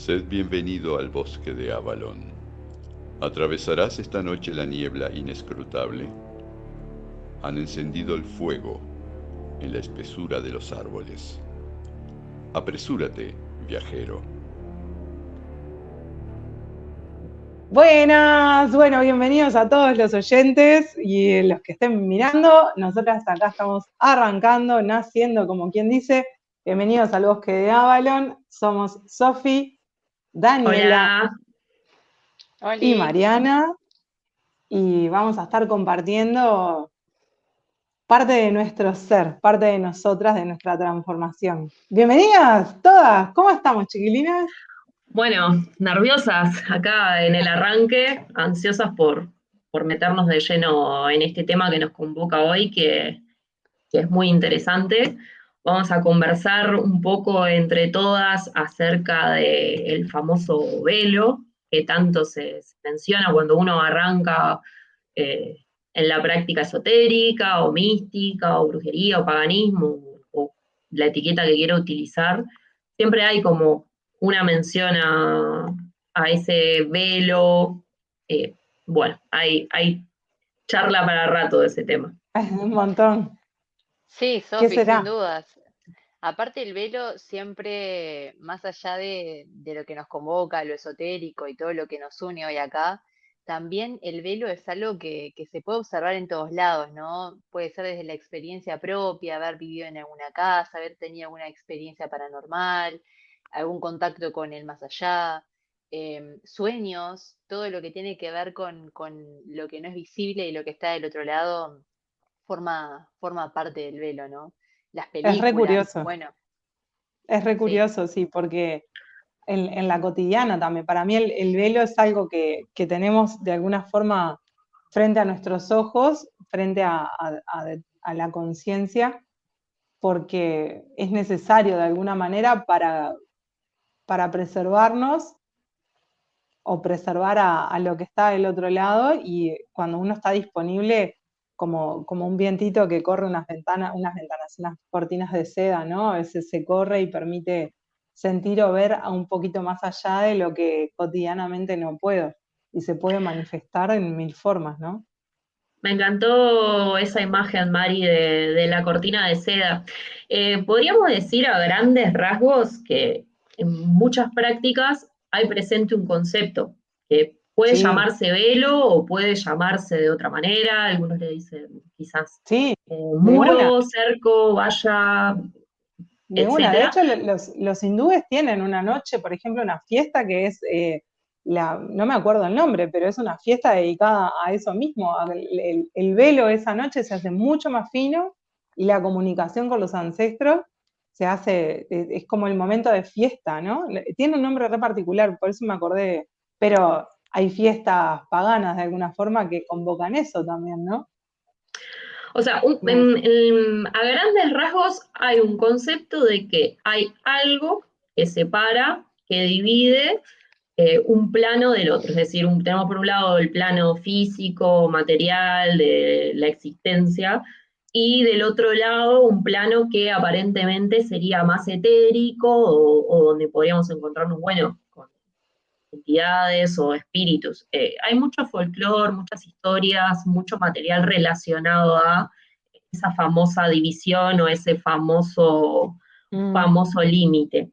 Sed bienvenido al bosque de Avalon. ¿Atravesarás esta noche la niebla inescrutable? Han encendido el fuego en la espesura de los árboles. Apresúrate, viajero. Buenas, bueno, bienvenidos a todos los oyentes y los que estén mirando. Nosotras acá estamos arrancando, naciendo, como quien dice. Bienvenidos al Bosque de Avalon. Somos Sofi, Daniela Hola, y Oli. Mariana y vamos a estar compartiendo parte de nuestro ser, parte de nosotras, de nuestra transformación. Bienvenidas todas, ¿cómo estamos, chiquilinas? Bueno, nerviosas acá en el arranque, ansiosas por meternos de lleno en este tema que nos convoca hoy, que es muy interesante. Vamos a conversar un poco entre todas acerca del famoso velo, que tanto se menciona cuando uno arranca eh, en la práctica esotérica o mística o brujería o paganismo o la etiqueta que quiera utilizar. Siempre hay como una mención a ese velo. eh, bueno, hay charla para rato de ese tema. Un montón. Sí, ¿Qué Sofi, sin será? dudas. Aparte el velo siempre, más allá de lo que nos convoca, lo esotérico y todo lo que nos une hoy acá, también el velo es algo que se puede observar en todos lados, ¿no? Puede ser desde la experiencia propia, haber vivido en alguna casa, haber tenido alguna experiencia paranormal, algún contacto con el más allá, sueños, todo lo que tiene que ver con lo que no es visible y lo que está del otro lado forma parte del velo, ¿no? Las Es re películas, curioso. bueno, Es re sí, curioso, sí, porque en la cotidiana también, para mí el velo es algo que tenemos de alguna forma frente a nuestros ojos, frente a la conciencia, porque es necesario de alguna manera para preservarnos o preservar a lo que está del otro lado y cuando uno está disponible como un vientito que corre unas cortinas de seda, ¿no? A veces se corre y permite sentir o ver a un poquito más allá de lo que cotidianamente no puedo y se puede manifestar en mil formas, ¿no? Me encantó esa imagen, Mari, de la cortina de seda. Podríamos decir a grandes rasgos que en muchas prácticas hay presente un concepto que puede Sí, llamarse velo o puede llamarse de otra manera. Algunos le dicen quizás sí, de una. muro, cerco, valla, De una, de etcétera. hecho los hindúes tienen una noche, por ejemplo, una fiesta que es, no me acuerdo el nombre, pero es una fiesta dedicada a eso mismo. El velo esa noche se hace mucho más fino y la comunicación con los ancestros se hace, es como el momento de fiesta, ¿no? Tiene un nombre re particular, por eso me acordé, pero hay fiestas paganas de alguna forma que convocan eso también, ¿no? O sea, Me- a grandes rasgos hay un concepto de que hay algo que separa, que divide un plano del otro. Es decir, tenemos por un lado el plano físico, material, de la existencia, y del otro lado un plano que aparentemente sería más etérico o donde podríamos encontrarnos, bueno, con entidades o espíritus. Hay mucho folclore, muchas historias, mucho material relacionado a esa famosa división o ese Mm, famoso límite.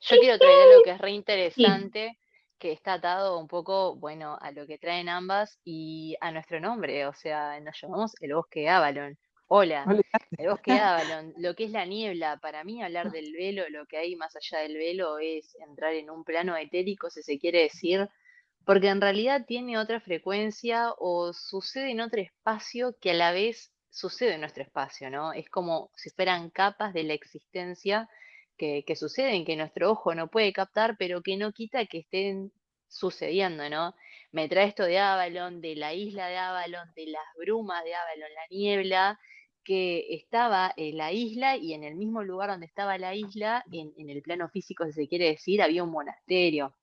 yo quiero traer algo que es re Sí, interesante, que está atado un poco, bueno, a lo que traen ambas y a nuestro nombre, o sea, nos llamamos el Bosque de Avalon. Hola, olvidate. el Bosque de Avalon, lo que es la niebla, para mí hablar del velo, lo que hay más allá del velo es entrar en un plano etérico, si se quiere decir, porque en realidad tiene otra frecuencia o sucede en otro espacio que a la vez sucede en nuestro espacio, ¿no? Es como si fueran capas de la existencia que suceden, que nuestro ojo no puede captar, pero que no quita que estén sucediendo, ¿no? Me trae esto de Avalon, de la isla de Avalon, de las brumas de Avalon, la niebla, que estaba en la isla y en el mismo lugar donde estaba la isla, en el plano físico, si se quiere decir, había un monasterio.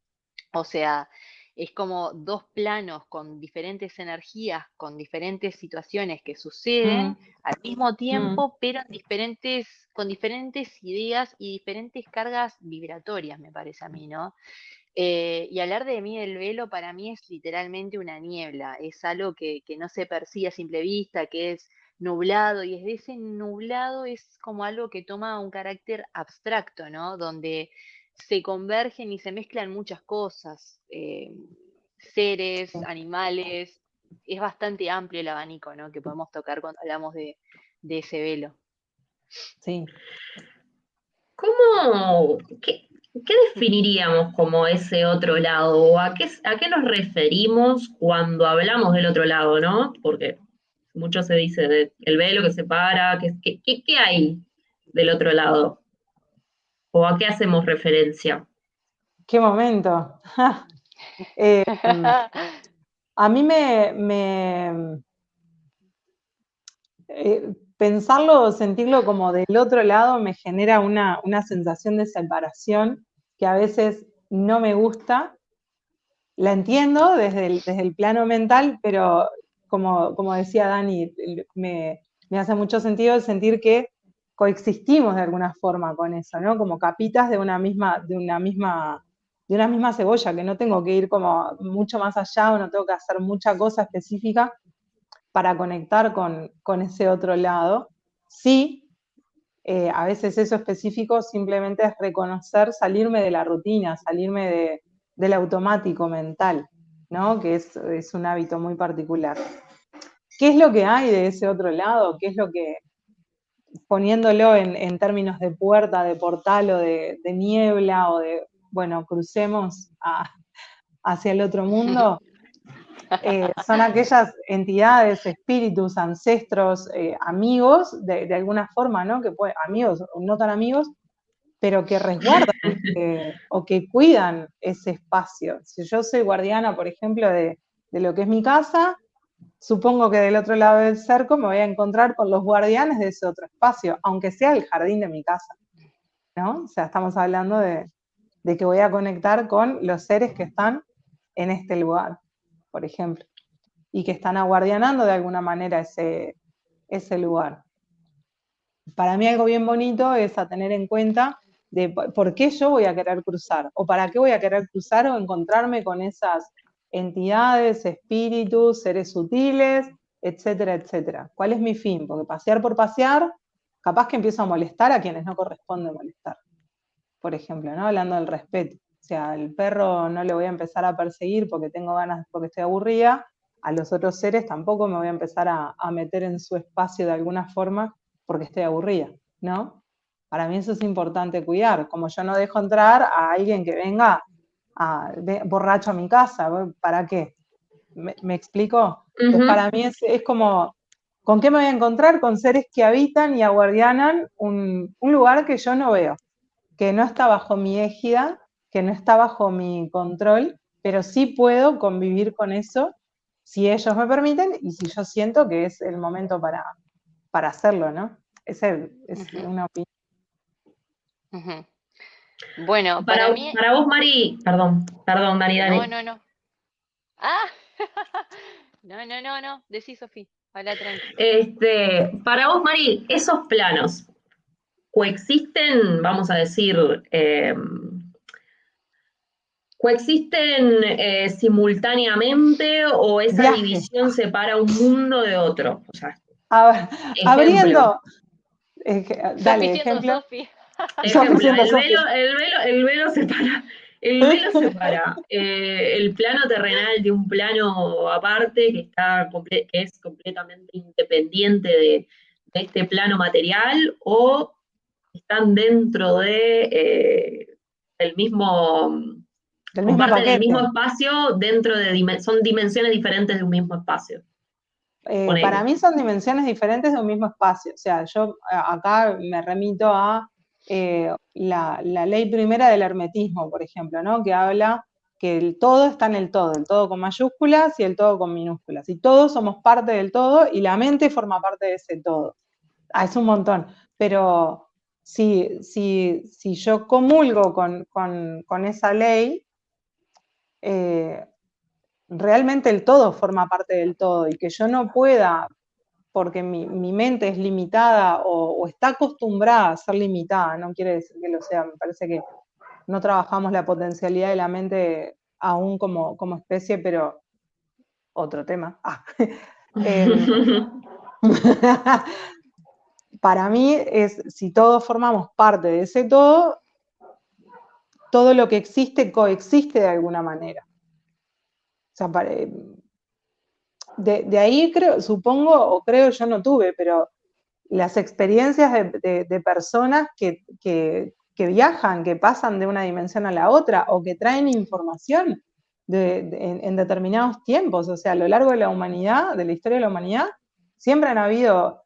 O sea, es como dos planos con diferentes energías, con diferentes situaciones que suceden al mismo tiempo, pero con diferentes ideas y diferentes cargas vibratorias, me parece a mí, ¿no? Y hablar de mí del velo para mí es literalmente una niebla, es algo que no se percibe a simple vista, que es nublado, y desde ese nublado es como algo que toma un carácter abstracto, ¿no? Donde se convergen y se mezclan muchas cosas, seres, animales, es bastante amplio el abanico, ¿no? Que podemos tocar cuando hablamos de ese velo. Sí. ¿Qué definiríamos como ese otro lado? ¿O a qué nos referimos cuando hablamos del otro lado, no? Porque mucho se dice del velo que separa, ¿qué hay del otro lado? ¿O a qué hacemos referencia? ¡Qué momento! Eh, a mí pensarlo o sentirlo como del otro lado me genera una sensación de separación que a veces no me gusta. La entiendo desde el plano mental, pero como decía Dani, me hace mucho sentido el sentir que coexistimos de alguna forma con eso, ¿no? Como capitas de una misma cebolla, que no tengo que ir como mucho más allá o no tengo que hacer mucha cosa específica para conectar con ese otro lado. Sí, a veces eso específico simplemente es reconocer, salirme de la rutina, salirme del automático mental, ¿no? Que es un hábito muy particular. ¿Qué es lo que hay de ese otro lado? ¿Qué es lo que, poniéndolo en términos de puerta, de portal o de niebla o de, bueno, crucemos hacia el otro mundo? Son aquellas entidades, espíritus, ancestros, amigos, de alguna forma, ¿no? Amigos, no tan amigos, pero que resguardan o que cuidan ese espacio. Si yo soy guardiana, por ejemplo, de lo que es mi casa, supongo que del otro lado del cerco me voy a encontrar con los guardianes de ese otro espacio, aunque sea el jardín de mi casa, ¿no? O sea, estamos hablando de que voy a conectar con los seres que están en este lugar, por ejemplo, y que están aguardianando de alguna manera ese lugar. Para mí algo bien bonito es a tener en cuenta de por qué yo voy a querer cruzar, o para qué voy a querer cruzar o encontrarme con esas entidades, espíritus, seres sutiles, etcétera, etcétera. ¿Cuál es mi fin? Porque pasear por pasear, capaz que empiezo a molestar a quienes no corresponde molestar. Por ejemplo, ¿no? Hablando del respeto. O sea, al perro no le voy a empezar a perseguir porque tengo ganas, porque estoy aburrida, a los otros seres tampoco me voy a empezar a meter en su espacio de alguna forma porque estoy aburrida, ¿no? Para mí eso es importante cuidar, como yo no dejo entrar a alguien que venga borracho a mi casa, ¿para qué? ¿Me explico? Entonces para mí es como, ¿con qué me voy a encontrar? Con seres que habitan y aguardianan un lugar que yo no veo, que no está bajo mi égida, que no está bajo mi control, pero sí puedo convivir con eso si ellos me permiten y si yo siento que es el momento para hacerlo, ¿no? Esa es una opinión. Bueno, para mí... Para vos, Mari, perdón, Dani, Dani. No. Ah, no. Decí, Sofía. Habla tranqui. Para vos, Mari, esos planos coexisten, vamos a decir, coexisten simultáneamente o esa Viaje. división separa un mundo de otro. O sea, Abriendo. Dale, ejemplo. Ejemplo, el velo separa. El velo separa el plano terrenal de un plano aparte que es completamente independiente de este plano material, o están dentro del mismo, del mismo comparten el paquete. mismo espacio dentro son dimensiones diferentes de un mismo espacio. Para mí son dimensiones diferentes de un mismo espacio. O sea, yo acá me remito a la ley primera del hermetismo, por ejemplo, ¿no? Que habla que el todo está en el todo con mayúsculas y el todo con minúsculas. Y todos somos parte del todo y la mente forma parte de ese todo. Es un montón. Pero si yo comulgo con esa ley, realmente el todo forma parte del todo y que yo no pueda, porque mi mente es limitada o está acostumbrada a ser limitada, no quiere decir que lo sea, me parece que no trabajamos la potencialidad de la mente aún como especie, pero otro tema. Para mí si todos formamos parte de ese todo lo que existe coexiste de alguna manera. O sea, de ahí supongo, o creo, yo no tuve, pero las experiencias de personas que viajan, que pasan de una dimensión a la otra, o que traen información en determinados tiempos. O sea, a lo largo de la humanidad, de la historia de la humanidad, siempre han habido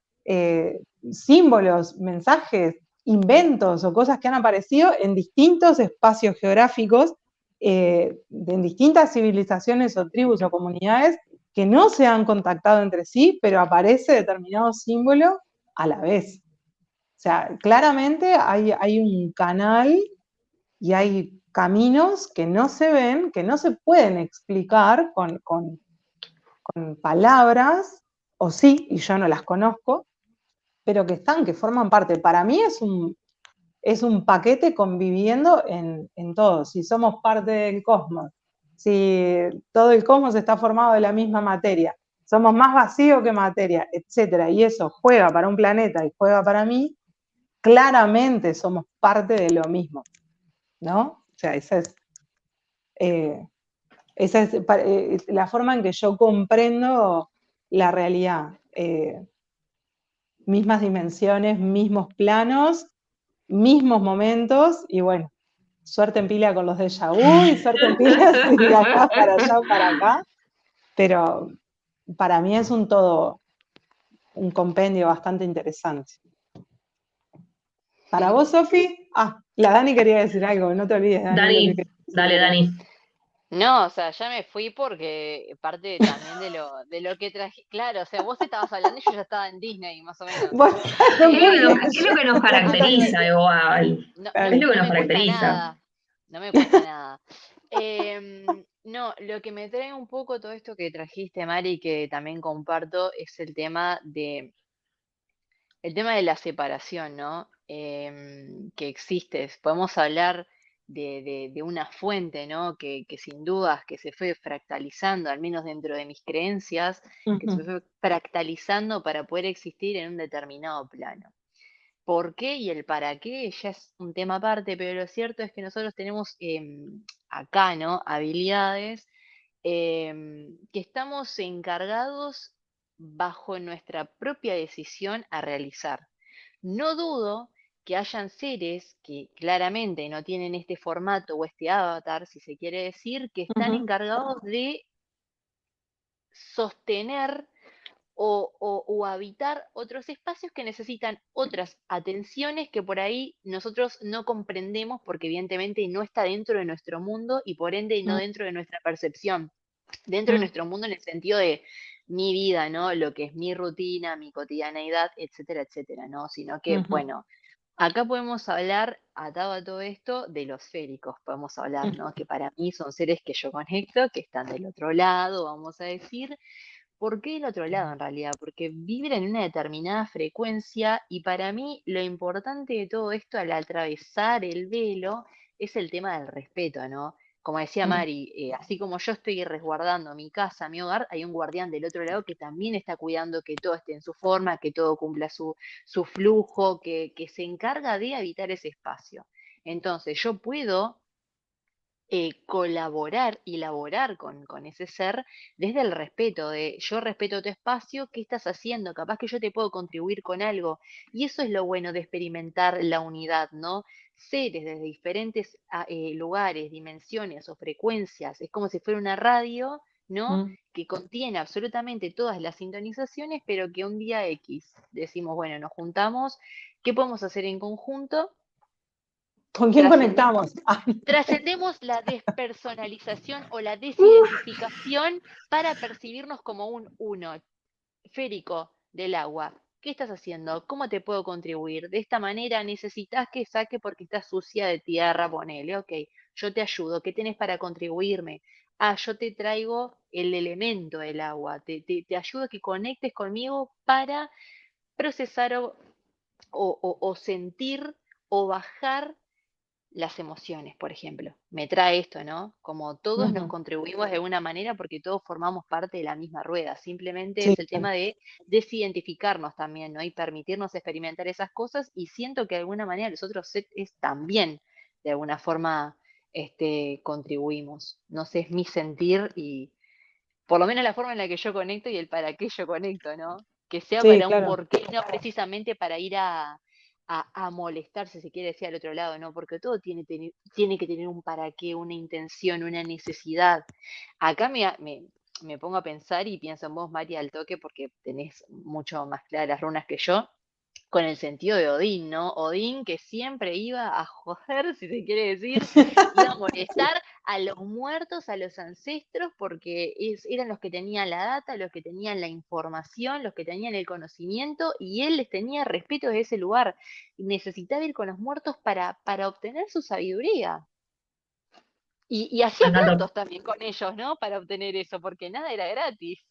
símbolos, mensajes, inventos o cosas que han aparecido en distintos espacios geográficos, en distintas civilizaciones o tribus o comunidades que no se han contactado entre sí, pero aparece determinado símbolo a la vez. O sea, claramente hay un canal y hay caminos que no se ven, que no se pueden explicar con palabras, o sí, y yo no las conozco, pero que están, que forman parte. Para mí es un paquete conviviendo en todo. Si somos parte del cosmos, si todo el cosmos está formado de la misma materia, somos más vacío que materia, etcétera, y eso juega para un planeta y juega para mí, claramente somos parte de lo mismo, ¿no? O sea, esa es la forma en que yo comprendo la realidad. Mismas dimensiones, mismos planos, mismos momentos, y bueno, suerte en pila con los déjà vu y suerte en pila de acá para allá, para acá, pero para mí es un todo, un compendio bastante interesante. Para vos, Sofi, la Dani quería decir algo, no te olvides, Dani. Dani, lo que dale, Dani. No, o sea, ya me fui porque parte también de lo que traje. Claro, o sea, vos estabas hablando y yo ya estaba en Disney, más o menos. Bueno, Es lo que nos caracteriza igual. No, Es lo que no nos me cuesta caracteriza. nada. No me cuesta nada. No, lo que me trae un poco todo esto que trajiste, Mari, que también comparto, es el tema de la separación, ¿no? Que existe. Podemos hablar de una fuente, ¿no? Que sin dudas que se fue fractalizando, al menos dentro de mis creencias, que se fue fractalizando para poder existir en un determinado plano. ¿Por qué y el para qué? Ya es un tema aparte, pero lo cierto es que nosotros tenemos acá, ¿no? Habilidades que estamos encargados bajo nuestra propia decisión a realizar. No dudo que hayan seres que claramente no tienen este formato o este avatar, si se quiere decir, que están encargados de sostener o habitar otros espacios que necesitan otras atenciones que por ahí nosotros no comprendemos porque evidentemente no está dentro de nuestro mundo y por ende no dentro de nuestra percepción. Dentro de nuestro mundo en el sentido de mi vida, ¿no? Lo que es mi rutina, mi cotidianeidad, etcétera, etcétera, ¿no? Sino que, bueno, acá podemos hablar, atado a todo esto, de los féricos, podemos hablar, ¿no? Que para mí son seres que yo conecto, que están del otro lado, vamos a decir. ¿Por qué del otro lado en realidad? Porque vibran en una determinada frecuencia y para mí lo importante de todo esto al atravesar el velo es el tema del respeto, ¿no? Como decía Mari, así como yo estoy resguardando mi casa, mi hogar, hay un guardián del otro lado que también está cuidando que todo esté en su forma, que todo cumpla su flujo, que se encarga de habitar ese espacio. Entonces, yo puedo colaborar y laborar con ese ser desde el respeto de yo respeto tu espacio, ¿qué estás haciendo? Capaz que yo te puedo contribuir con algo. Y eso es lo bueno de experimentar la unidad, ¿no? Seres desde diferentes lugares, dimensiones o frecuencias. Es como si fuera una radio, ¿no? Que contiene absolutamente todas las sintonizaciones, pero que un día X decimos, bueno, nos juntamos, ¿qué podemos hacer en conjunto? ¿Con quién conectamos? Trascendemos la despersonalización o la desidentificación para percibirnos como un uno. Férico del agua, ¿qué estás haciendo? ¿Cómo te puedo contribuir? De esta manera necesitas que saque porque está sucia de tierra, ponele, ok, yo te ayudo, ¿qué tenés para contribuirme? Yo te traigo el elemento del agua, te ayuda a que conectes conmigo para procesar o sentir o bajar las emociones, por ejemplo. Me trae esto, ¿no? Como todos nos Ujú. contribuimos de alguna manera porque todos formamos parte de la misma rueda. Simplemente Sí, es el tema de desidentificarnos también, ¿no? Y permitirnos experimentar esas cosas. Y siento que de alguna manera los otros seres también, de alguna forma, contribuimos. No sé, es mi sentir y por lo menos la forma en la que yo conecto y el para qué yo conecto, ¿no? Que sea sí, para un claro. porqué, no precisamente para ir a molestar, si se quiere decir, al otro lado, ¿no? Porque todo tiene que tener un para qué, una intención, una necesidad. Acá me pongo a pensar y pienso en vos, María, al toque, porque tenés mucho más claras las runas que yo con el sentido de Odín, ¿no? Odín que siempre iba a joder, si se quiere decir, iba a molestar a los muertos, a los ancestros, porque eran los que tenían la data, los que tenían la información, los que tenían el conocimiento, y él les tenía respeto desde ese lugar. Y necesitaba ir con los muertos para obtener su sabiduría. Y hacía Me encantó. tratos también con ellos, ¿no? Para obtener eso, porque nada era gratis.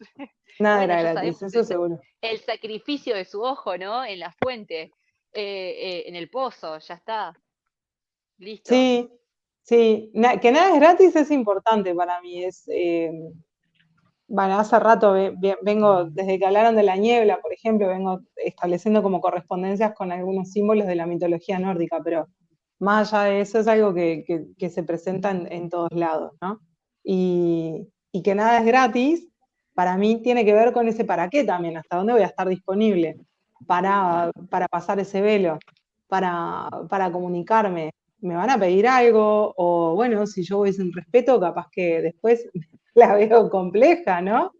Nada Bueno, era ya gratis, sabemos eso seguro. el sacrificio de su ojo, ¿no? En la fuente, en el pozo, ya está, listo. Sí, sí, que nada es gratis es importante para mí. Bueno, hace rato vengo, desde que hablaron de la niebla, por ejemplo, vengo estableciendo como correspondencias con algunos símbolos de la mitología nórdica, pero más allá de eso es algo que se presenta en todos lados, ¿no? Y que nada es gratis, para mí tiene que ver con ese para qué también, hasta dónde voy a estar disponible para pasar ese velo, para comunicarme. ¿Me van a pedir algo? O bueno, si yo voy sin respeto, capaz que después la veo compleja, ¿no?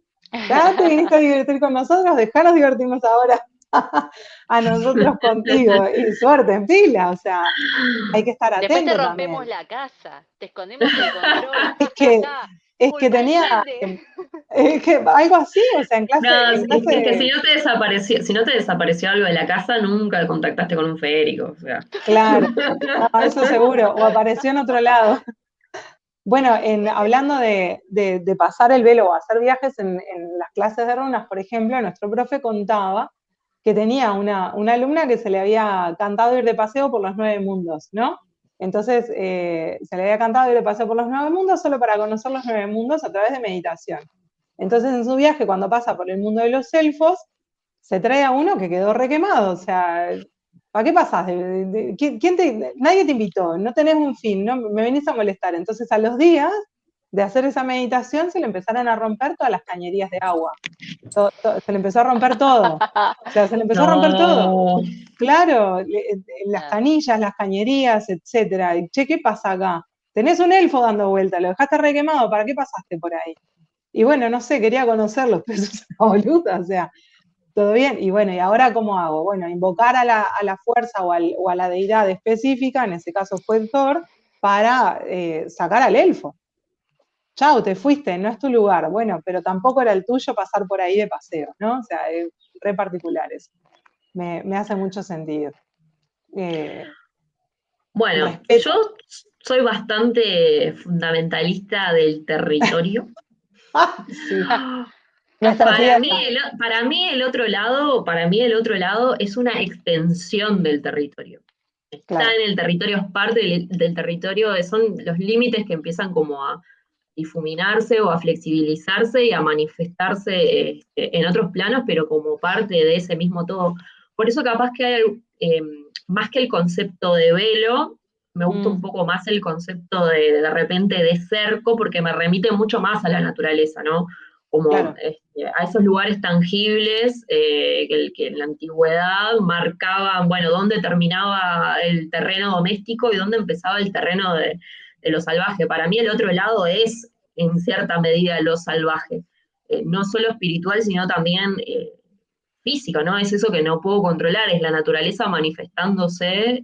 Ya te viniste a divertir con nosotros, dejanos divertirnos ahora a nosotros contigo. Y suerte en fila, o sea, hay que estar Después te atento rompemos también. la casa, te escondemos el control, Es que, es que tenía, culpalmente. es que algo así, o sea, No, en es que clase, si no te desapareció algo de la casa, nunca contactaste con un férico, o sea. claro, no, eso seguro, o apareció en otro lado. Bueno, hablando de pasar el velo o hacer viajes en las clases de runas, por ejemplo, nuestro profe contaba que tenía una alumna que se le había cantado ir de paseo por los 9 mundos, ¿no? Entonces, se le había cantado ir de paseo por los 9 mundos solo para conocer los 9 mundos a través de meditación. Entonces, en su viaje, cuando pasa por el mundo de los elfos, se trae a uno que quedó requemado, o sea, ¿para qué pasás? Nadie te invitó, no tenés un fin, no me venís a molestar. Entonces, a los días de hacer esa meditación, se le empezaron a romper todas las cañerías de agua. Se le empezó a romper todo. O sea, se le empezó a romper todo. No. Claro, las Claro. canillas, las cañerías, etcétera. Y, che, ¿qué pasa acá? Tenés un elfo dando vuelta, lo dejaste requemado, ¿para qué pasaste por ahí? Y bueno, no sé, quería conocerlos, pero es una boluda, o sea, todo bien. Y bueno, ¿y ahora cómo hago? Bueno, invocar a la fuerza o a la deidad específica, en ese caso fue Thor, para sacar al elfo. Chau, te fuiste, no es tu lugar. Bueno, pero tampoco era el tuyo pasar por ahí de paseo, ¿no? O sea, es re particular eso. Me hace mucho sentido. Bueno, Respeto. yo soy bastante fundamentalista del territorio. Sí, nuestra tierra. Para mí el otro lado es una extensión del territorio. Está Claro. en el territorio, es parte del territorio, son los límites que empiezan como a difuminarse o a flexibilizarse y a manifestarse en otros planos, pero como parte de ese mismo todo. Por eso capaz que hay, más que el concepto de velo, me gusta un poco más el concepto de repente de cerco, porque me remite mucho más a la naturaleza, ¿no? Como Claro. a esos lugares tangibles que en la antigüedad marcaban, bueno, dónde terminaba el terreno doméstico y dónde empezaba el terreno de lo salvaje. Para mí el otro lado es, en cierta medida, lo salvaje. No solo espiritual, sino también físico, ¿no? Es eso que no puedo controlar, es la naturaleza manifestándose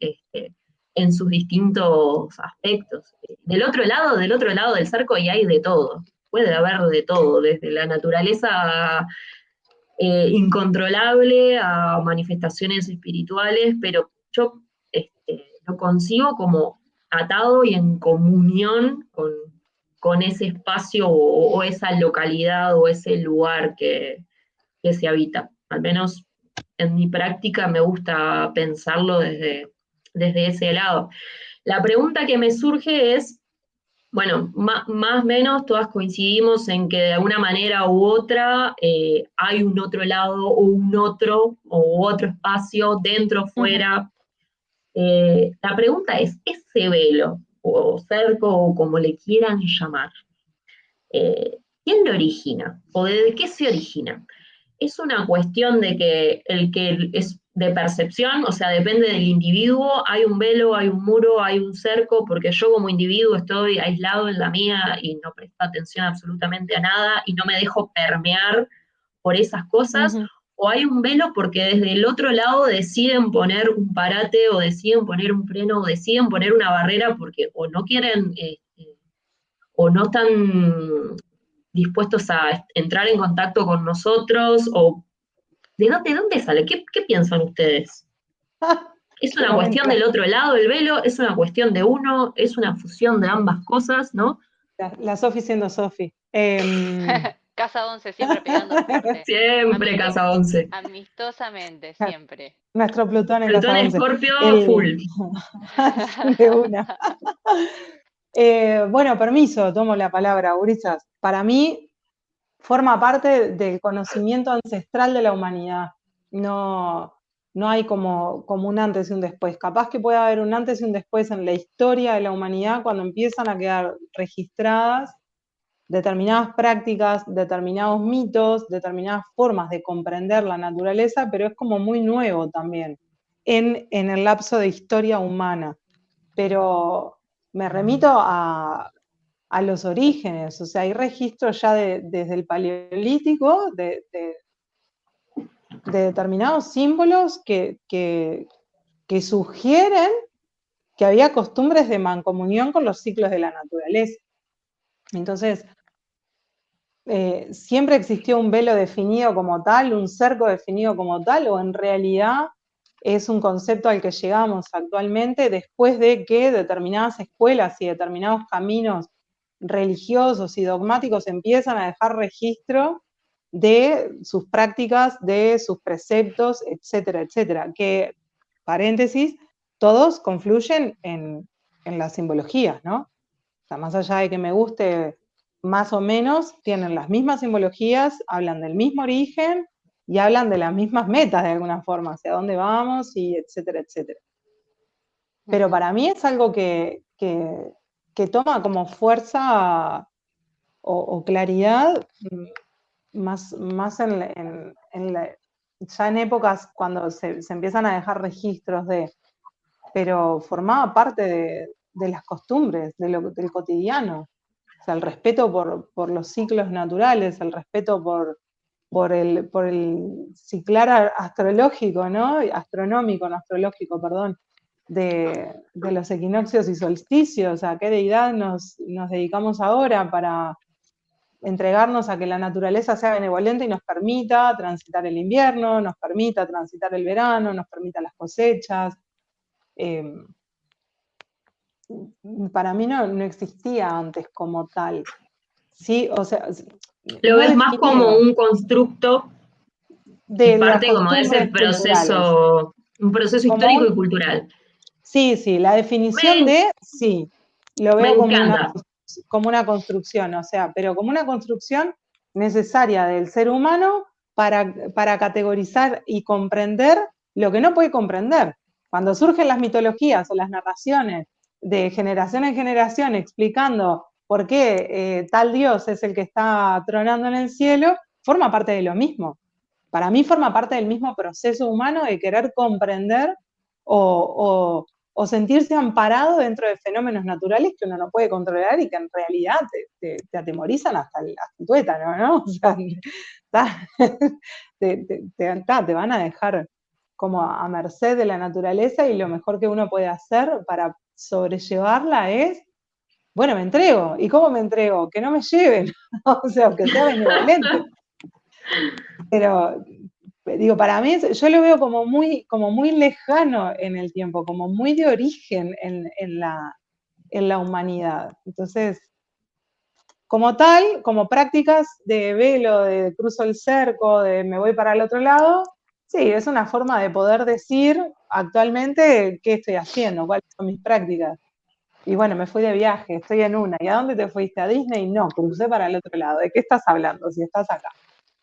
en sus distintos aspectos. Del otro lado del cerco, y hay de todo. Puede haber de todo, desde la naturaleza incontrolable a manifestaciones espirituales, pero yo lo concibo como atado y en comunión con ese espacio o esa localidad o ese lugar que se habita. Al menos en mi práctica me gusta pensarlo desde ese lado. La pregunta que me surge es, bueno, más o menos todas coincidimos en que de alguna manera u otra hay un otro lado o un otro o otro espacio, dentro, fuera. La pregunta es, ese velo o cerco o como le quieran llamar, ¿quién lo origina? ¿O de qué se origina? Es una cuestión de que el que es de percepción, o sea, depende del individuo, hay un velo, hay un muro, hay un cerco, porque yo como individuo estoy aislado en la mía y no presto atención absolutamente a nada y no me dejo permear por esas cosas, o hay un velo porque desde el otro lado deciden poner un parate o deciden poner un freno o deciden poner una barrera porque o no quieren o no están dispuestos a entrar en contacto con nosotros, o ¿de dónde sale? ¿Qué piensan ustedes? ¿Es una cuestión del otro lado del velo? ¿Es una cuestión de uno? ¿Es una fusión de ambas cosas, no? La Sofi siendo Sofi. Casa 11 siempre pegando fuerte. Siempre Casa 11. Amistosamente, siempre. Nuestro Plutón en Plutón Casa 11. Escorpio full. De una. Bueno, permiso, tomo la palabra, gurisas. Para mí forma parte del conocimiento ancestral de la humanidad. No hay como un antes y un después. Capaz que puede haber un antes y un después en la historia de la humanidad cuando empiezan a quedar registradas determinadas prácticas, determinados mitos, determinadas formas de comprender la naturaleza, pero es como muy nuevo también en el lapso de historia humana. Pero me remito a los orígenes, o sea, hay registros ya desde el Paleolítico de determinados símbolos que sugieren que había costumbres de mancomunión con los ciclos de la naturaleza. Entonces, ¿siempre existió un velo definido como tal, un cerco definido como tal, o en realidad es un concepto al que llegamos actualmente después de que determinadas escuelas y determinados caminos religiosos y dogmáticos empiezan a dejar registro de sus prácticas, de sus preceptos, etcétera, etcétera? Que, paréntesis, todos confluyen en las simbologías, ¿no? O sea, más allá de que me guste más o menos, tienen las mismas simbologías, hablan del mismo origen y hablan de las mismas metas de alguna forma, hacia dónde vamos y etcétera, etcétera. Pero para mí es algo que toma como fuerza o claridad más ya en épocas cuando se empiezan a dejar registros pero formaba parte de las costumbres, del cotidiano. O sea, el respeto por los ciclos naturales, el respeto por el ciclar astrológico, ¿no? Astrológico, perdón, de los equinoccios y solsticios, a qué deidad nos dedicamos ahora para entregarnos a que la naturaleza sea benevolente y nos permita transitar el invierno, nos permita transitar el verano, nos permita las cosechas. Para mí no existía antes como tal. Sí, o sea, Lo no ves más como un constructo de y las parte como de ese costumbres culturales. proceso, un proceso histórico y cultural. Sí, la definición sí, lo Me veo encanta. como una construcción, o sea, pero como una construcción necesaria del ser humano para categorizar y comprender lo que no puede comprender. Cuando surgen las mitologías o las narraciones de generación en generación explicando por qué tal Dios es el que está tronando en el cielo, forma parte de lo mismo. Para mí forma parte del mismo proceso humano de querer comprender o sentirse amparado dentro de fenómenos naturales que uno no puede controlar y que en realidad te atemorizan hasta el tuétano, ¿no? O sea, te van a dejar como a merced de la naturaleza y lo mejor que uno puede hacer para sobrellevarla es, bueno, me entrego. ¿Y cómo me entrego? Que no me lleven, o sea, que sea benevolente. Pero digo, para mí, yo lo veo como muy lejano en el tiempo, como muy de origen en la humanidad. Entonces, como tal, como prácticas de velo, de cruzo el cerco, de me voy para el otro lado, sí, es una forma de poder decir actualmente qué estoy haciendo, cuáles son mis prácticas. Y bueno, me fui de viaje, estoy en una. ¿Y a dónde te fuiste? ¿A Disney? No, crucé para el otro lado. ¿De qué estás hablando si estás acá?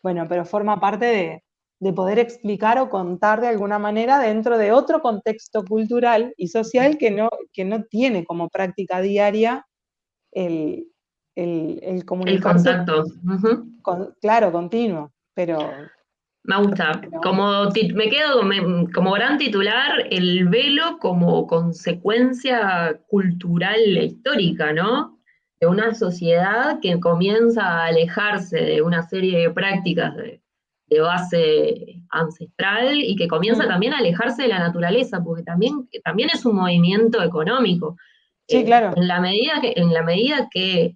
Bueno, pero forma parte de poder explicar o contar de alguna manera dentro de otro contexto cultural y social que no tiene como práctica diaria el, el El comunicarse, contacto. Ujú. claro, continuo, pero Me gusta. bueno. Me quedo como gran titular el velo como consecuencia cultural e histórica, ¿no? De una sociedad que comienza a alejarse de una serie de prácticas de base ancestral y que comienza Mm, también a alejarse de la naturaleza, porque también es un movimiento económico. sí, claro. En la medida que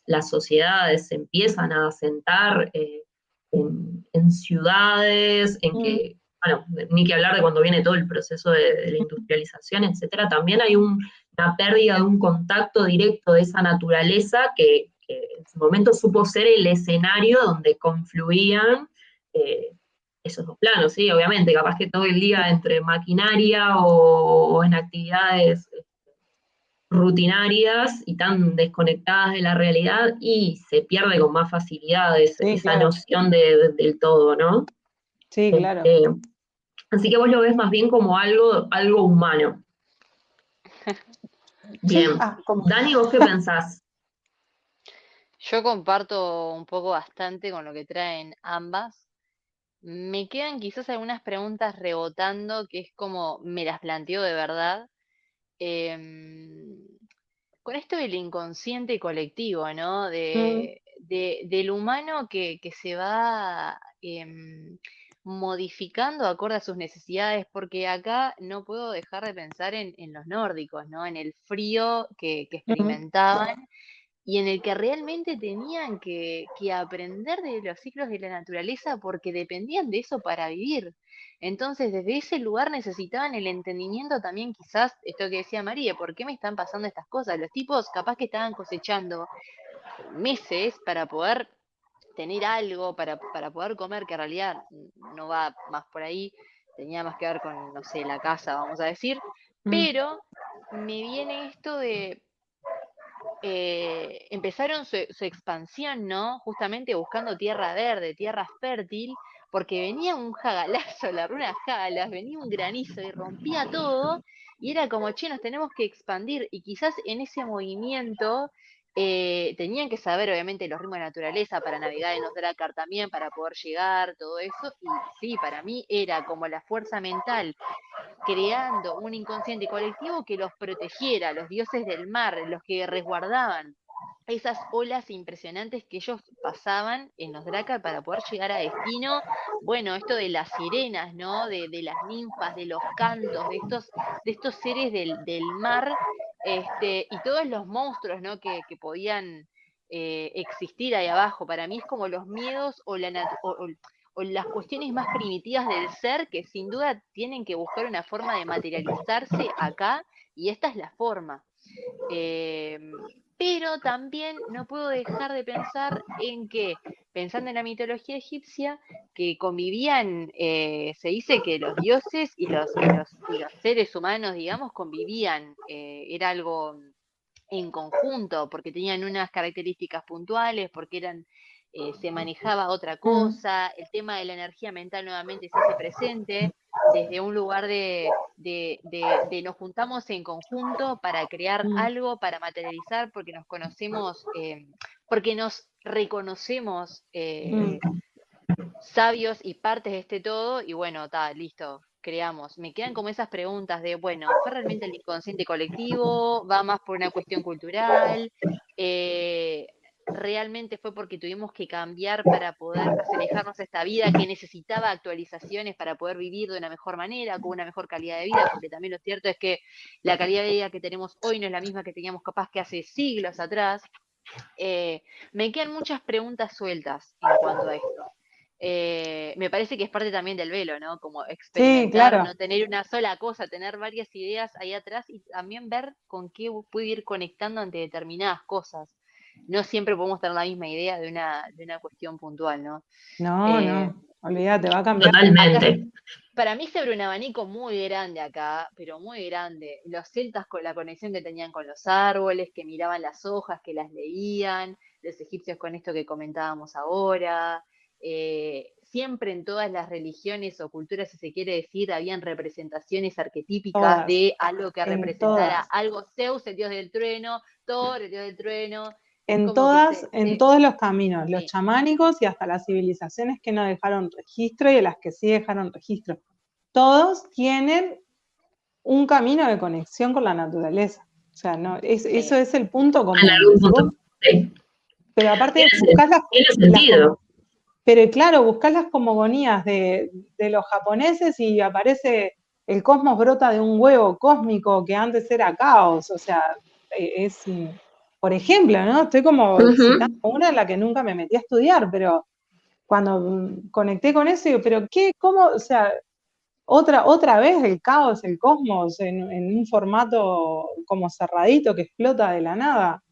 las sociedades se empiezan a asentar en ciudades, en Mm, que, bueno, ni que hablar de cuando viene todo el proceso de la industrialización, etcétera, también hay una pérdida de un contacto directo de esa naturaleza que en su momento supo ser el escenario donde confluían esos dos planos, ¿sí? Obviamente, capaz que todo el día entre maquinaria o en actividades rutinarias y tan desconectadas de la realidad y se pierde con más facilidad sí, esa claro. noción del todo, ¿no? Sí, claro. Este, así que vos lo ves más bien como algo humano. Sí, Bien. Dani, ¿vos qué pensás? Yo comparto un poco bastante con lo que traen ambas. Me quedan quizás algunas preguntas rebotando, que es como me las planteo de verdad. Em, con esto del inconsciente colectivo, ¿no? Mm, Del humano que se va modificando acorde a sus necesidades, porque acá no puedo dejar de pensar en los nórdicos, ¿no? En el frío que mm, experimentaban y en el que realmente tenían que aprender de los ciclos de la naturaleza porque dependían de eso para vivir. Entonces, desde ese lugar necesitaban el entendimiento también, quizás, esto que decía María, ¿por qué me están pasando estas cosas? Los tipos capaz que estaban cosechando meses para poder tener algo, para poder comer, que en realidad no va más por ahí, tenía más que ver con, no sé, la casa, vamos a decir, mm, pero me viene esto de empezaron su expansión, ¿no? Justamente buscando tierra verde, tierra fértil, porque venía un jagalazo, la runa jagalas, venía un granizo y rompía todo, y era como, che, nos tenemos que expandir, y quizás en ese movimiento tenían que saber, obviamente, los ritmos de la naturaleza para navegar en los Drakkar también, para poder llegar, todo eso, y sí, para mí era como la fuerza mental creando un inconsciente colectivo que los protegiera, los dioses del mar, los que resguardaban esas olas impresionantes que ellos pasaban en los Drakkar para poder llegar a destino. Bueno, esto de las sirenas, ¿no? De las ninfas, de los cantos, de estos seres del mar, y todos los monstruos, ¿no? Que podían existir ahí abajo. Para mí es como los miedos o las cuestiones más primitivas del ser que sin duda tienen que buscar una forma de materializarse acá y esta es la forma. Eh, pero también no puedo dejar de pensar en que, pensando en la mitología egipcia, que convivían, se dice que los dioses y los seres humanos, digamos, convivían, era algo en conjunto, porque tenían unas características puntuales, porque se manejaba otra mm, cosa, el tema de la energía mental nuevamente se hace presente desde un lugar de nos juntamos en conjunto para crear mm, algo, para materializar, porque nos conocemos, porque nos reconocemos mm. sabios y partes de este todo, y bueno, está, listo, creamos. Me quedan como esas preguntas de, bueno, ¿fue realmente el inconsciente colectivo? ¿Va más por una cuestión cultural? Eh, ¿Realmente fue porque tuvimos que cambiar para poder asemejarnos a esta vida que necesitaba actualizaciones para poder vivir de una mejor manera, con una mejor calidad de vida? Porque también lo cierto es que la calidad de vida que tenemos hoy no es la misma que teníamos capaz que hace siglos atrás. Me quedan muchas preguntas sueltas en cuanto a esto. Me parece que es parte también del velo, ¿no? Como Sí, experimentar, claro. no tener una sola cosa, tener varias ideas ahí atrás y también ver con qué puedo ir conectando ante determinadas cosas. no siempre podemos tener la misma idea de una cuestión puntual, ¿no? No, olvídate, va a cambiar. Acá, Totalmente. para mí se abre un abanico muy grande acá, pero muy grande. Los celtas con la conexión que tenían con los árboles, que miraban las hojas, que las leían, los egipcios con esto que comentábamos ahora. Siempre en todas las religiones o culturas, si se quiere decir, habían representaciones arquetípicas Todas, de algo que en representara todas. algo. Zeus, el dios del trueno, Thor, el dios del trueno. Es En como que todas, en todos los caminos, los sí, chamánicos y hasta las civilizaciones que no dejaron registro y las que sí dejaron registro. Todos tienen un camino de conexión con la naturaleza. O sea, no, eso es el punto En común. algún Si vos- punto. Sí. pero aparte Tiene, buscás tiene las sentido. pero claro, buscás las cosmogonías de los japoneses y aparece el cosmos brota de un huevo cósmico que antes era caos. O sea, por ejemplo, ¿no? Estoy como citando una en la que nunca me metí a estudiar, pero cuando conecté con eso, digo, pero qué, cómo, o sea, otra vez el caos, el cosmos, en un formato como cerradito que explota de la nada,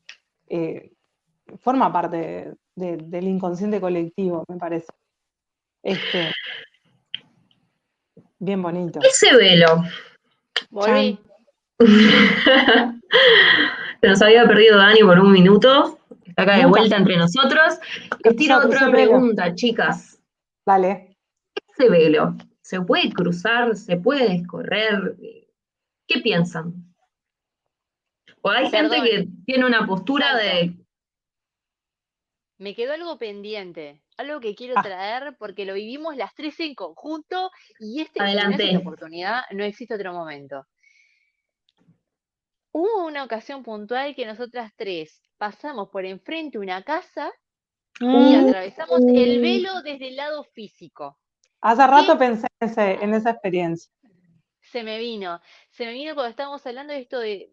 forma parte del inconsciente colectivo, me parece. Bien bonito. Ese velo. volví. Se nos había perdido Dani por un minuto. Está acá de Muta, vuelta entre nosotros. Les tiro cruzó otra el velo. pregunta, chicas. Dale. Ese velo, ¿se puede cruzar? ¿Se puede descorrer? ¿Qué piensan? O hay gente Perdón, que tiene una postura salto. de... Me quedó algo pendiente, algo que quiero Ah, traer porque lo vivimos las tres en conjunto y si no es esta Adelante. oportunidad, no existe otro momento. Hubo una ocasión puntual que nosotras tres pasamos por enfrente de una casa y Uh, atravesamos el velo desde el lado físico. hace ¿Qué rato pensé en esa experiencia. se me vino? Se me vino cuando estábamos hablando de esto de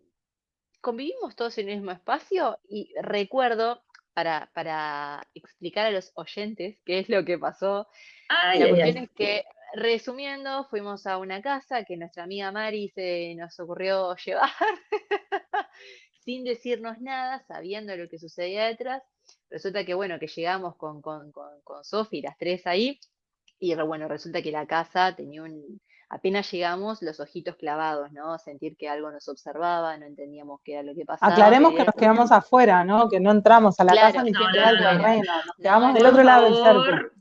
convivimos todos en el mismo espacio y recuerdo, para explicar a los oyentes qué es lo que pasó, ay, la ay, cuestión ay. es que, resumiendo, fuimos a una casa que nuestra amiga Mari se nos ocurrió llevar sin decirnos nada, sabiendo lo que sucedía detrás. Resulta que, bueno, que llegamos con Sofi, las tres ahí, y bueno, resulta que la casa tenía apenas llegamos, los ojitos clavados, ¿no? Sentir que algo nos observaba, no entendíamos qué era lo que pasaba, Aclaremos pero que era nos quedamos afuera, ¿no? Que no entramos a la casa claro, ni No, siquiera no, al no, no. terreno. Nos no, quedamos del Por otro no. lado del cerco. favor,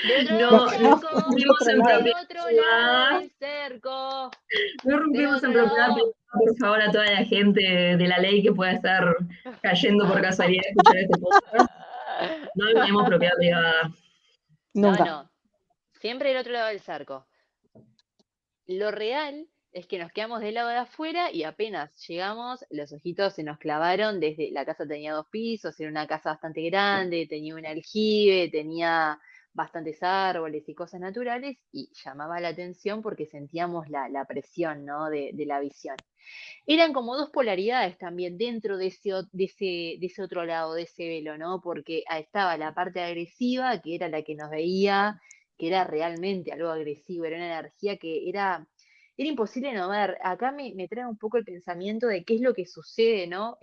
Del otro lado del Nos no, no quedamos cerco, del rompimos otro en lado. del otro lado propiedad, del cerco, no del rompimos en otro propiedad lado. privada, por favor, a toda la gente de la ley que pueda estar cayendo por casualidad de escuchar este podcast. No invadimos propiedad privada. No, Nunca. no, siempre del otro lado del cerco. Lo real es que nos quedamos del lado de afuera y apenas llegamos, los ojitos se nos clavaron desde, la casa tenía 2 pisos, era una casa bastante grande, tenía un aljibe, tenía bastantes árboles y cosas naturales y llamaba la atención porque sentíamos la presión, ¿no? de la visión. Eran como dos polaridades también dentro de ese otro lado, de ese velo, ¿no? Porque estaba la parte agresiva, que era la que nos veía, que era realmente algo agresivo, era una energía que era imposible no ver. Acá me trae un poco el pensamiento de qué es lo que sucede, ¿no?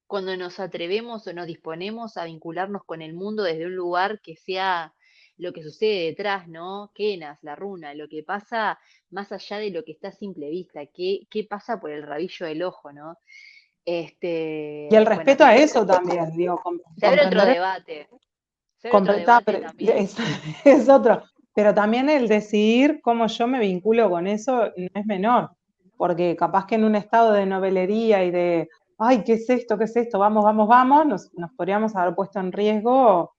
Cuando nos atrevemos o nos disponemos a vincularnos con el mundo desde un lugar que sea lo que sucede detrás, ¿no? Kenas, la runa, lo que pasa más allá de lo que está a simple vista, qué pasa por el rabillo del ojo, ¿no? Y el Bueno, respeto a eso también, digo, se abre otro comprender, debate, se abre otro debate pero también. es otro. Pero también el decidir cómo yo me vinculo con eso no es menor, porque capaz que en un estado de novelería y de, ay, ¿qué es esto? ¿Qué es esto? Vamos, vamos, vamos, nos podríamos haber puesto en riesgo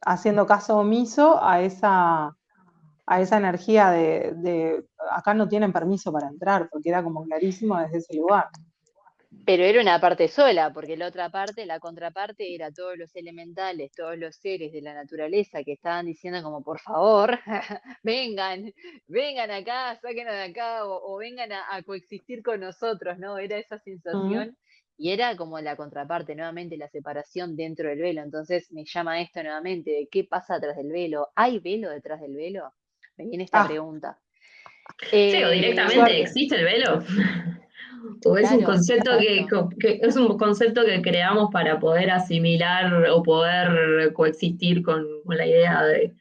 haciendo caso omiso a esa energía acá no tienen permiso para entrar, porque era como clarísimo desde ese lugar. Pero era una parte sola, porque la otra parte, la contraparte, era todos los elementales, todos los seres de la naturaleza que estaban diciendo como, por favor, vengan, vengan acá, sáquenos de acá, o vengan a coexistir con nosotros, ¿no? Era esa sensación, y era como la contraparte, nuevamente la separación dentro del velo. Entonces me llama esto nuevamente, de qué pasa detrás del velo. ¿Hay velo detrás del velo? Me viene esta Ah, pregunta. Sí, o directamente, suerte. ¿existe el velo? O es un Claro, concepto exacto. que es un concepto que creamos para poder asimilar o poder coexistir con la idea de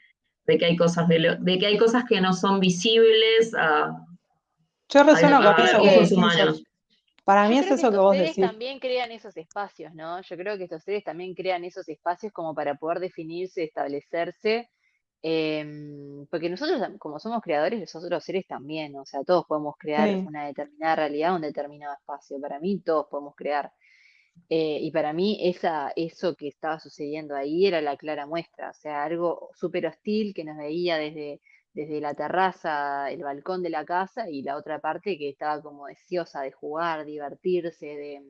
que hay cosas de que hay cosas que no son visibles Yo resueno con a eso que ojos decís, Sof. humanos. Para Yo mí es creo que eso que estos vos seres decís. también crean esos espacios, ¿no? Yo creo que estos seres también crean esos espacios como para poder definirse, establecerse, porque nosotros, como somos creadores, los otros seres también, o sea, todos podemos crear Sí. una determinada realidad, un determinado espacio. Para mí, todos podemos crear. Y para mí, eso que estaba sucediendo ahí era la clara muestra, o sea, algo súper hostil que nos veía desde la terraza, el balcón de la casa, y la otra parte que estaba como deseosa de jugar, divertirse,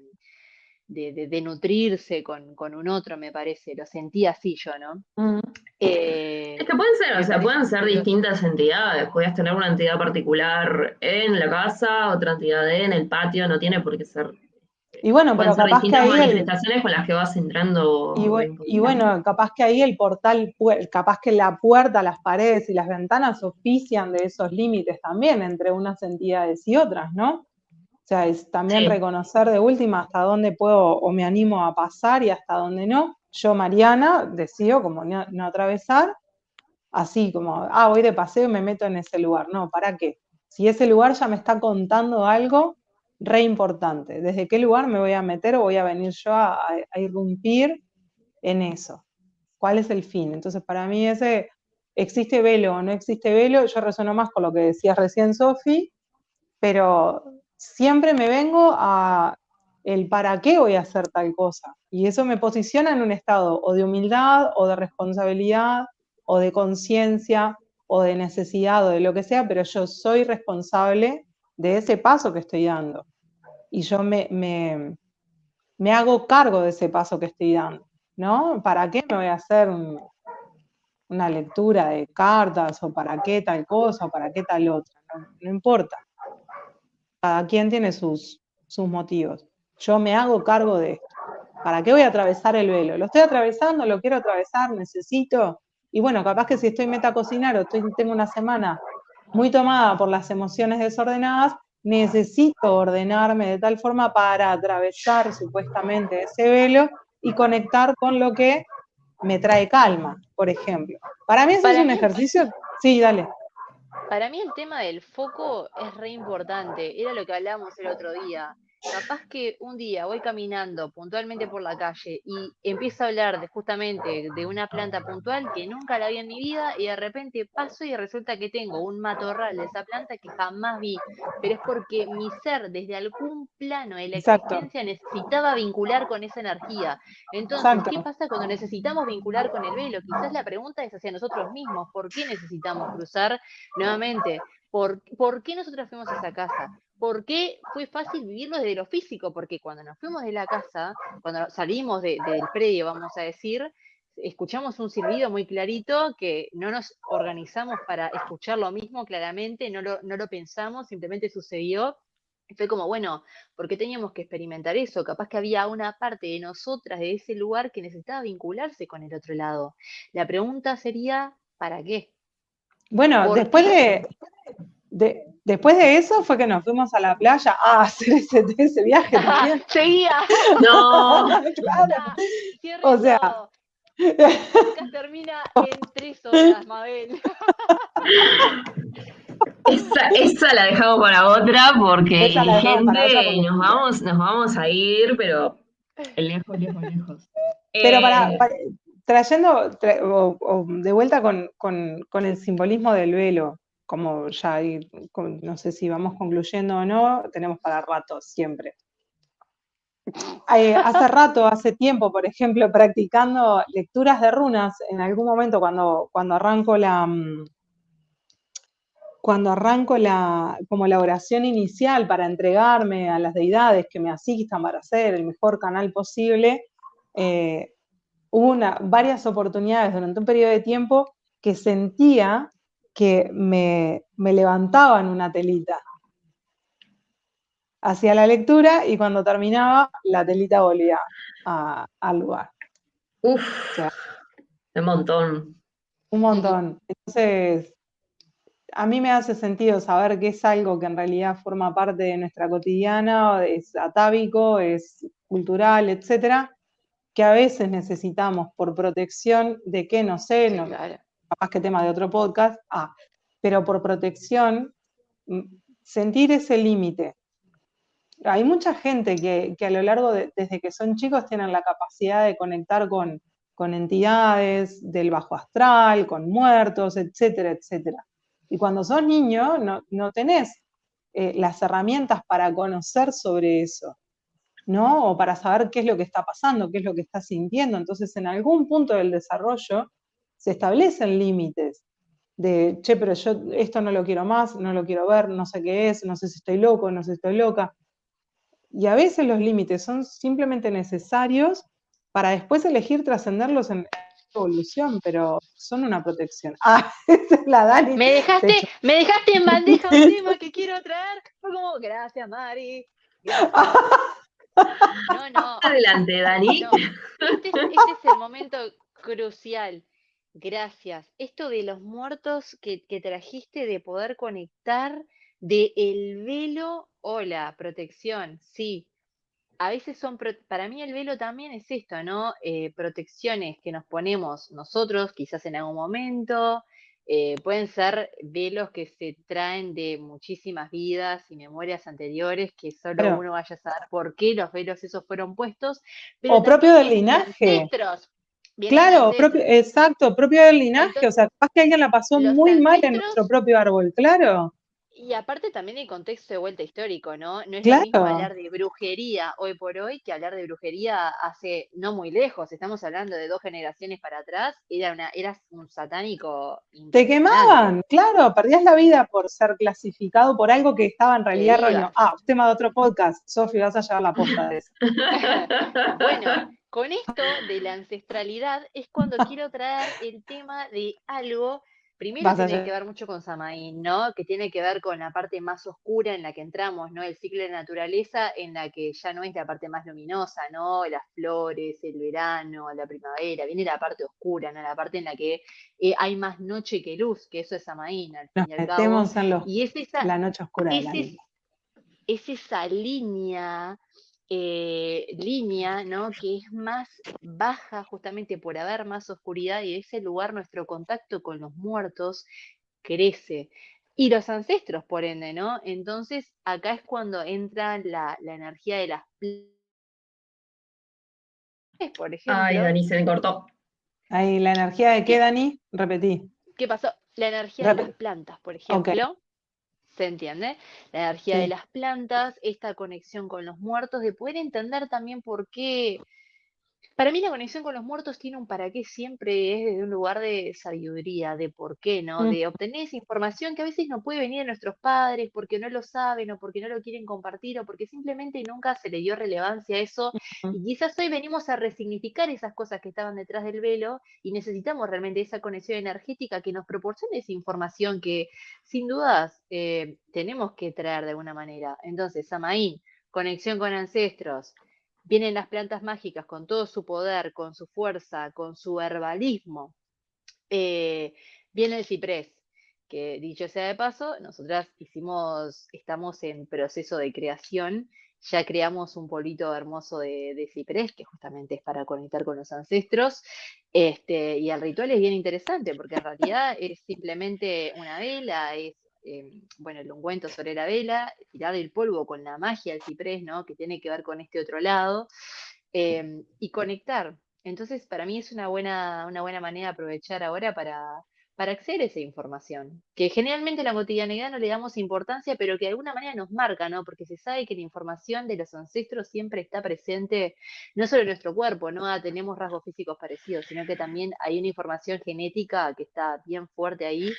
de nutrirse con un otro, me parece. Lo sentí así yo, ¿no? Mm. Es que pueden ser, o Me sea, parece pueden muy ser curioso. distintas entidades. Podías tener una entidad particular en la casa, otra entidad en el patio, no tiene por qué ser. Y bueno, Pueden pero ser capaz que distintas ahí manifestaciones con las que vas entrando en y contacto. bueno, capaz que ahí el portal, capaz que la puerta, las paredes y las ventanas ofician de esos límites también entre unas entidades y otras, ¿no? O sea, es también Sí, reconocer de última hasta dónde puedo o me animo a pasar y hasta dónde no. Yo, Mariana, decido como no atravesar, así como, voy de paseo y me meto en ese lugar. No, ¿para qué? Si ese lugar ya me está contando algo re importante, ¿desde qué lugar me voy a meter o voy a venir yo a irrumpir en eso? ¿Cuál es el fin? Entonces, para mí ese, ¿existe velo o no existe velo? Yo resueno más con lo que decías recién, Sofi, pero siempre me vengo a el para qué voy a hacer tal cosa. Y eso me posiciona en un estado o de humildad, o de responsabilidad, o de conciencia, o de necesidad, o de lo que sea, pero yo soy responsable de ese paso que estoy dando. Y yo me hago cargo de ese paso que estoy dando, ¿no? ¿Para qué me voy a hacer una lectura de cartas, o para qué tal cosa, o para qué tal otra? No importa. Cada quien tiene sus motivos. Yo me hago cargo de esto. ¿Para qué voy a atravesar el velo? ¿Lo estoy atravesando? ¿Lo quiero atravesar? ¿Necesito? Y bueno, capaz que si estoy meta a cocinar o tengo una semana muy tomada por las emociones desordenadas, necesito ordenarme de tal forma para atravesar supuestamente ese velo y conectar con lo que me trae calma, por ejemplo. Para mí ese es Para un mí, ejercicio. Sí, dale. Para mí el tema del foco es re importante, era lo que hablábamos el otro día. Capaz que un día voy caminando puntualmente por la calle y empiezo a hablar justamente de una planta puntual que nunca la vi en mi vida y de repente paso y resulta que tengo un matorral de esa planta que jamás vi, pero es porque mi ser desde algún plano de la Exacto, existencia necesitaba vincular con esa energía. Entonces, ¿qué exacto. pasa cuando necesitamos vincular con el velo? Quizás la pregunta es hacia nosotros mismos, ¿por qué necesitamos cruzar? Nuevamente, ¿por qué nosotros fuimos a esa casa? ¿Por qué fue fácil vivirlo desde lo físico? Porque cuando nos fuimos de la casa, cuando salimos del predio, vamos a decir, escuchamos un silbido muy clarito que no nos organizamos para escuchar lo mismo claramente, no lo pensamos, simplemente sucedió. Y fue como, bueno, ¿por qué teníamos que experimentar eso? Capaz que había una parte de nosotras, de ese lugar, que necesitaba vincularse con el otro lado. La pregunta sería, ¿para qué? Bueno, ¿Por qué? después de eso fue que nos fuimos a la playa a hacer ese viaje también. Seguía. no, Claro. Basta. O Cierren sea, todo. El podcast termina en 3 horas, Mabel. esa la dejamos para otra porque esa la dejamos para otra gente, porque. nos vamos a ir, pero lejos, lejos, lejos. Pero Eh, trayendo o de vuelta con el simbolismo del velo, como ya no sé si vamos concluyendo o no, tenemos para rato siempre. Hace rato, hace tiempo, por ejemplo, practicando lecturas de runas, en algún momento cuando arranco como la oración inicial para entregarme a las deidades que me asistan para hacer el mejor canal posible, hubo varias oportunidades durante un periodo de tiempo que sentía que me levantaban una telita hacia la lectura y cuando terminaba la telita volvía al lugar. O uf, sea, un montón. un montón. Entonces, a mí me hace sentido saber que es algo que en realidad forma parte de nuestra cotidiana, es atávico, es cultural, etcétera, que a veces necesitamos por protección de que, no sé, Sí, no, claro. capaz que tema de otro podcast, pero por protección, sentir ese límite. Hay mucha gente que a lo largo desde que son chicos tienen la capacidad de conectar con entidades del bajo astral, con muertos, etcétera, etcétera. Y cuando sos niño no tenés las herramientas para conocer sobre eso, ¿no? O para saber qué es lo que está pasando, qué es lo que estás sintiendo. Entonces, en algún punto del desarrollo se establecen límites de, che, pero yo esto no lo quiero más, no lo quiero ver, no sé qué es, no sé si estoy loco, no sé si estoy loca. Y a veces los límites son simplemente necesarios para después elegir trascenderlos en evolución, pero son una protección. Esa es la Dani. Me dejaste en bandeja un tema que quiero traer. Fue como, gracias, Mari. Gracias. No. Adelante, Dani. No, este es el momento crucial. Gracias. Esto de los muertos que trajiste, de poder conectar, de el velo, hola, protección, sí. A veces para mí el velo también es esto, ¿no? Protecciones que nos ponemos nosotros, quizás en algún momento, pueden ser velos que se traen de muchísimas vidas y memorias anteriores, que solo Claro. uno vaya a saber por qué los velos esos fueron puestos, pero O propio también del vienen de linaje. ancestros. Claro, exacto, propio del linaje. O Entonces, sea, capaz que alguien la pasó los muy mal en nuestro ancestros. propio árbol, claro. Y aparte también el contexto de vuelta histórico, ¿no? No es lo mismo Claro. hablar de brujería hoy por hoy que hablar de brujería hace no muy lejos. Estamos hablando de 2 generaciones para atrás. Eras un satánico Te impresionante. quemaban, claro, perdías la vida por ser clasificado por algo que estaba en Te realidad erróneo. ibas. Tema de otro podcast. Sofi, vas a llevar la posta de eso. Bueno, con esto de la ancestralidad es cuando quiero traer el tema de algo. Primero Vas a tiene que llevar. ver mucho con Samaín, ¿no? Que tiene que ver con la parte más oscura en la que entramos, ¿no? El ciclo de la naturaleza en la que ya no es la parte más luminosa, ¿no? Las flores, el verano, la primavera, viene la parte oscura, ¿no? La parte en la que hay más noche que luz, que eso es Samaín, al Nos fin y al cabo. metemos en Y la noche oscura del es, alma. es esa línea, ¿no? Que es más baja justamente por haber más oscuridad, y de ese lugar nuestro contacto con los muertos crece. Y los ancestros, por ende, ¿no? Entonces, acá es cuando entra la energía de las plantas, por Ay, ejemplo. Dani, se me cortó. Ahí, ¿la energía de qué, ¿Qué, Dani? Repetí. qué pasó? La energía de las plantas, por Ok, ejemplo. ¿Se entiende? La energía de sí. las plantas, esta conexión con los muertos, de poder entender también por qué. Para mí la conexión con los muertos tiene un para qué, siempre es desde un lugar de sabiduría, de por qué, ¿no? Mm, De obtener esa información que a veces no puede venir de nuestros padres porque no lo saben o porque no lo quieren compartir o porque simplemente nunca se le dio relevancia a eso, mm. y quizás hoy venimos a resignificar esas cosas que estaban detrás del velo y necesitamos realmente esa conexión energética que nos proporcione esa información que sin dudas tenemos que traer de alguna manera. Entonces, Samaín, conexión con ancestros. Vienen las plantas mágicas con todo su poder, con su fuerza, con su herbalismo. Eh, Viene el ciprés, que dicho sea de paso, nosotras estamos en proceso de creación. Ya creamos un polito hermoso de ciprés, que justamente es para conectar con los ancestros. Y el ritual es bien interesante, porque en realidad es simplemente una vela, bueno, el ungüento sobre la vela, tirar el polvo con la magia del ciprés, ¿no? Que tiene que ver con este otro lado, y conectar. Entonces, para mí es una buena manera de aprovechar ahora para acceder a esa información, que generalmente en la cotidianidad no le damos importancia, pero que de alguna manera nos marca, ¿no? Porque se sabe que la información de los ancestros siempre está presente, no solo en nuestro cuerpo, ¿no? Tenemos rasgos físicos parecidos, sino que también hay una información genética que está bien fuerte ahí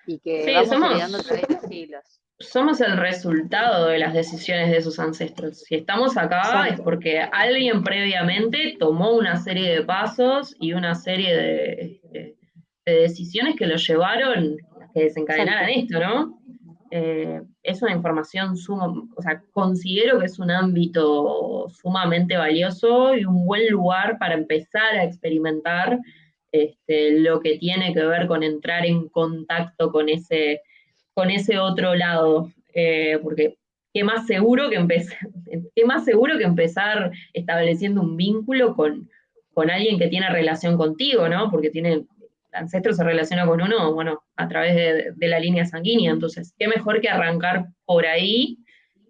y que Sí, vamos heredando a través de los siglos. somos el resultado de las decisiones de sus ancestros. Si estamos acá es Exacto. porque alguien previamente tomó una serie de pasos y una serie de decisiones que lo llevaron, que desencadenaran Exacto. esto, ¿no? Es una información o sea, considero que es un ámbito sumamente valioso y un buen lugar para empezar a experimentar lo que tiene que ver con entrar en contacto con ese con ese otro lado, porque qué más seguro que empezar estableciendo un vínculo con alguien que tiene relación contigo, ¿no? Porque el ancestro se relaciona con uno, bueno, a través de la línea sanguínea, entonces, qué mejor que arrancar por ahí.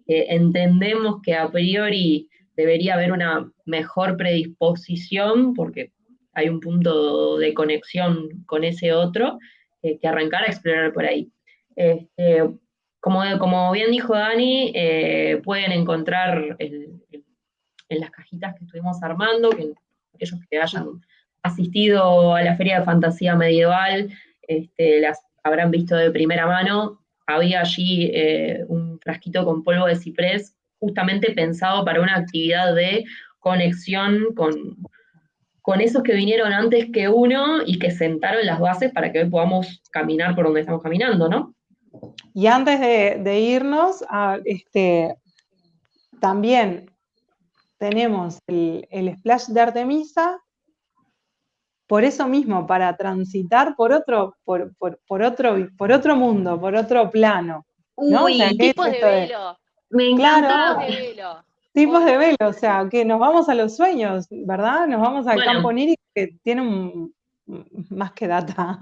Entendemos que a priori debería haber una mejor predisposición, porque hay un punto de conexión con ese otro, que arrancar a explorar por ahí. Este, como bien dijo Dani, pueden encontrar en las cajitas que estuvimos armando, que aquellos que hayan asistido a la Feria de Fantasía Medieval, las habrán visto de primera mano. Había allí un frasquito con polvo de ciprés, justamente pensado para una actividad de conexión con esos que vinieron antes que uno y que sentaron las bases para que hoy podamos caminar por donde estamos caminando, ¿no? Y antes de irnos, también tenemos el splash de Artemisa, por eso mismo, para transitar por otro mundo, por otro plano, ¿no? O sea, Uy, ¿qué es Tipos de esto de? velo, me Claro, tipos encanta. de velo. tipos de Obvio. velo, o sea, que nos vamos a los sueños, ¿verdad? Nos vamos al campo Bueno, onírico, que tiene más que data.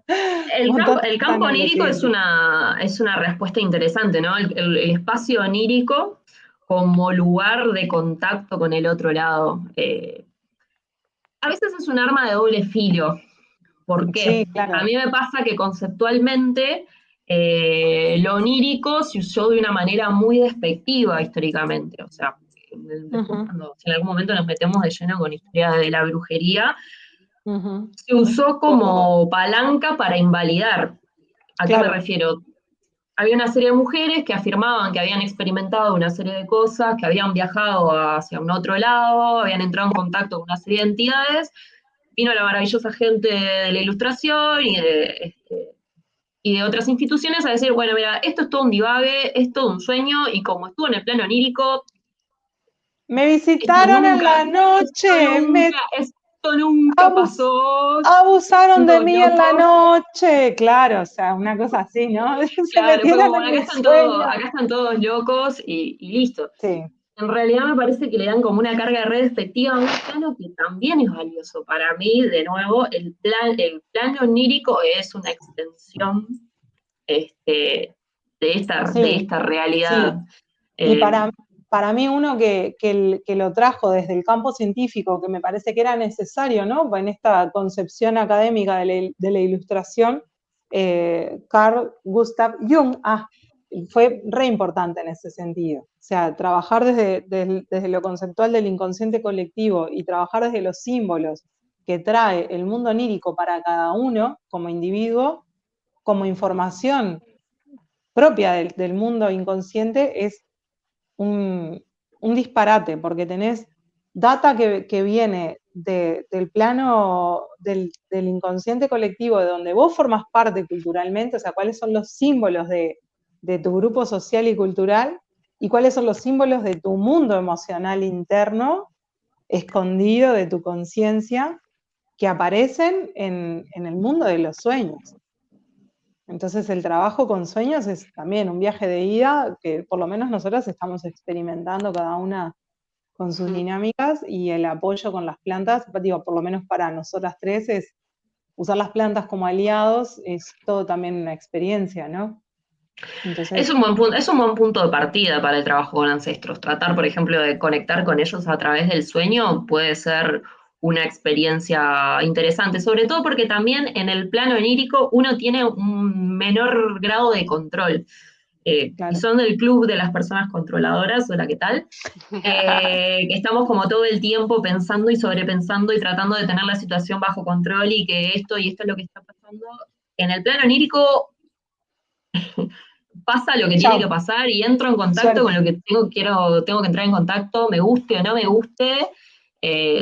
Un el montón campo, de el data campo onírico es neurocientífica. una respuesta interesante, ¿no? El espacio onírico como lugar de contacto con el otro lado. A veces es un arma de doble filo. ¿Por Sí, qué? A claro. mí me pasa que conceptualmente lo onírico se usó de una manera muy despectiva históricamente. O sea, después Ujú, cuando si en algún momento nos metemos de lleno con historia de la brujería, ujú. se usó como palanca para invalidar. ¿A qué me Claro. refiero? Había una serie de mujeres que afirmaban que habían experimentado una serie de cosas, que habían viajado hacia un otro lado, habían entrado en contacto con una serie de entidades. Vino la maravillosa gente de la Ilustración y de otras instituciones a decir, bueno, mira, esto es todo un divague, es todo un sueño, y como estuvo en el plano onírico, Me esto visitaron en nunca, la noche, esto nunca abus- pasó, abusaron están de todos mí en la locos. noche. Claro, o sea, una cosa así, ¿no? Se Claro, fue metieron como, en bueno, mi sueño. acá están todos locos y listo. Sí, En realidad me parece que le dan como una carga de red despectiva a un plano que también es valioso. Para mí, de nuevo, el plano onírico es una extensión de sí, esta sí. realidad. Y Eh, para mí uno que lo trajo desde el campo científico, que me parece que era necesario, ¿no? En esta concepción académica de la ilustración, Carl Gustav Jung, fue re importante en ese sentido. O sea, trabajar desde lo conceptual del inconsciente colectivo y trabajar desde los símbolos que trae el mundo onírico para cada uno como individuo, como información propia del mundo inconsciente, es un disparate, porque tenés data que viene del plano del inconsciente colectivo, de donde vos formás parte culturalmente, o sea, cuáles son los símbolos de tu grupo social y cultural, y cuáles son los símbolos de tu mundo emocional interno, escondido de tu conciencia, que aparecen en el mundo de los sueños. Entonces el trabajo con sueños es también un viaje de ida que por lo menos nosotros estamos experimentando cada una con sus dinámicas, y el apoyo con las plantas, digo, por lo menos para nosotras tres, es usar las plantas como aliados, es todo también una experiencia, ¿no? es Entonces, un buen punto, es un buen punto de partida para el trabajo con ancestros. Tratar, por ejemplo, de conectar con ellos a través del sueño puede ser una experiencia interesante, sobre todo porque también en el plano onírico uno tiene un menor grado de control. Y claro. son del club de las personas controladoras, hola, ¿qué tal? Que estamos como todo el tiempo pensando y sobrepensando y tratando de tener la situación bajo control y que esto y esto es lo que está pasando. En el plano onírico pasa lo que tiene que Chao, pasar y entro en contacto con suerte. lo que tengo que entrar en contacto, me guste o no me guste,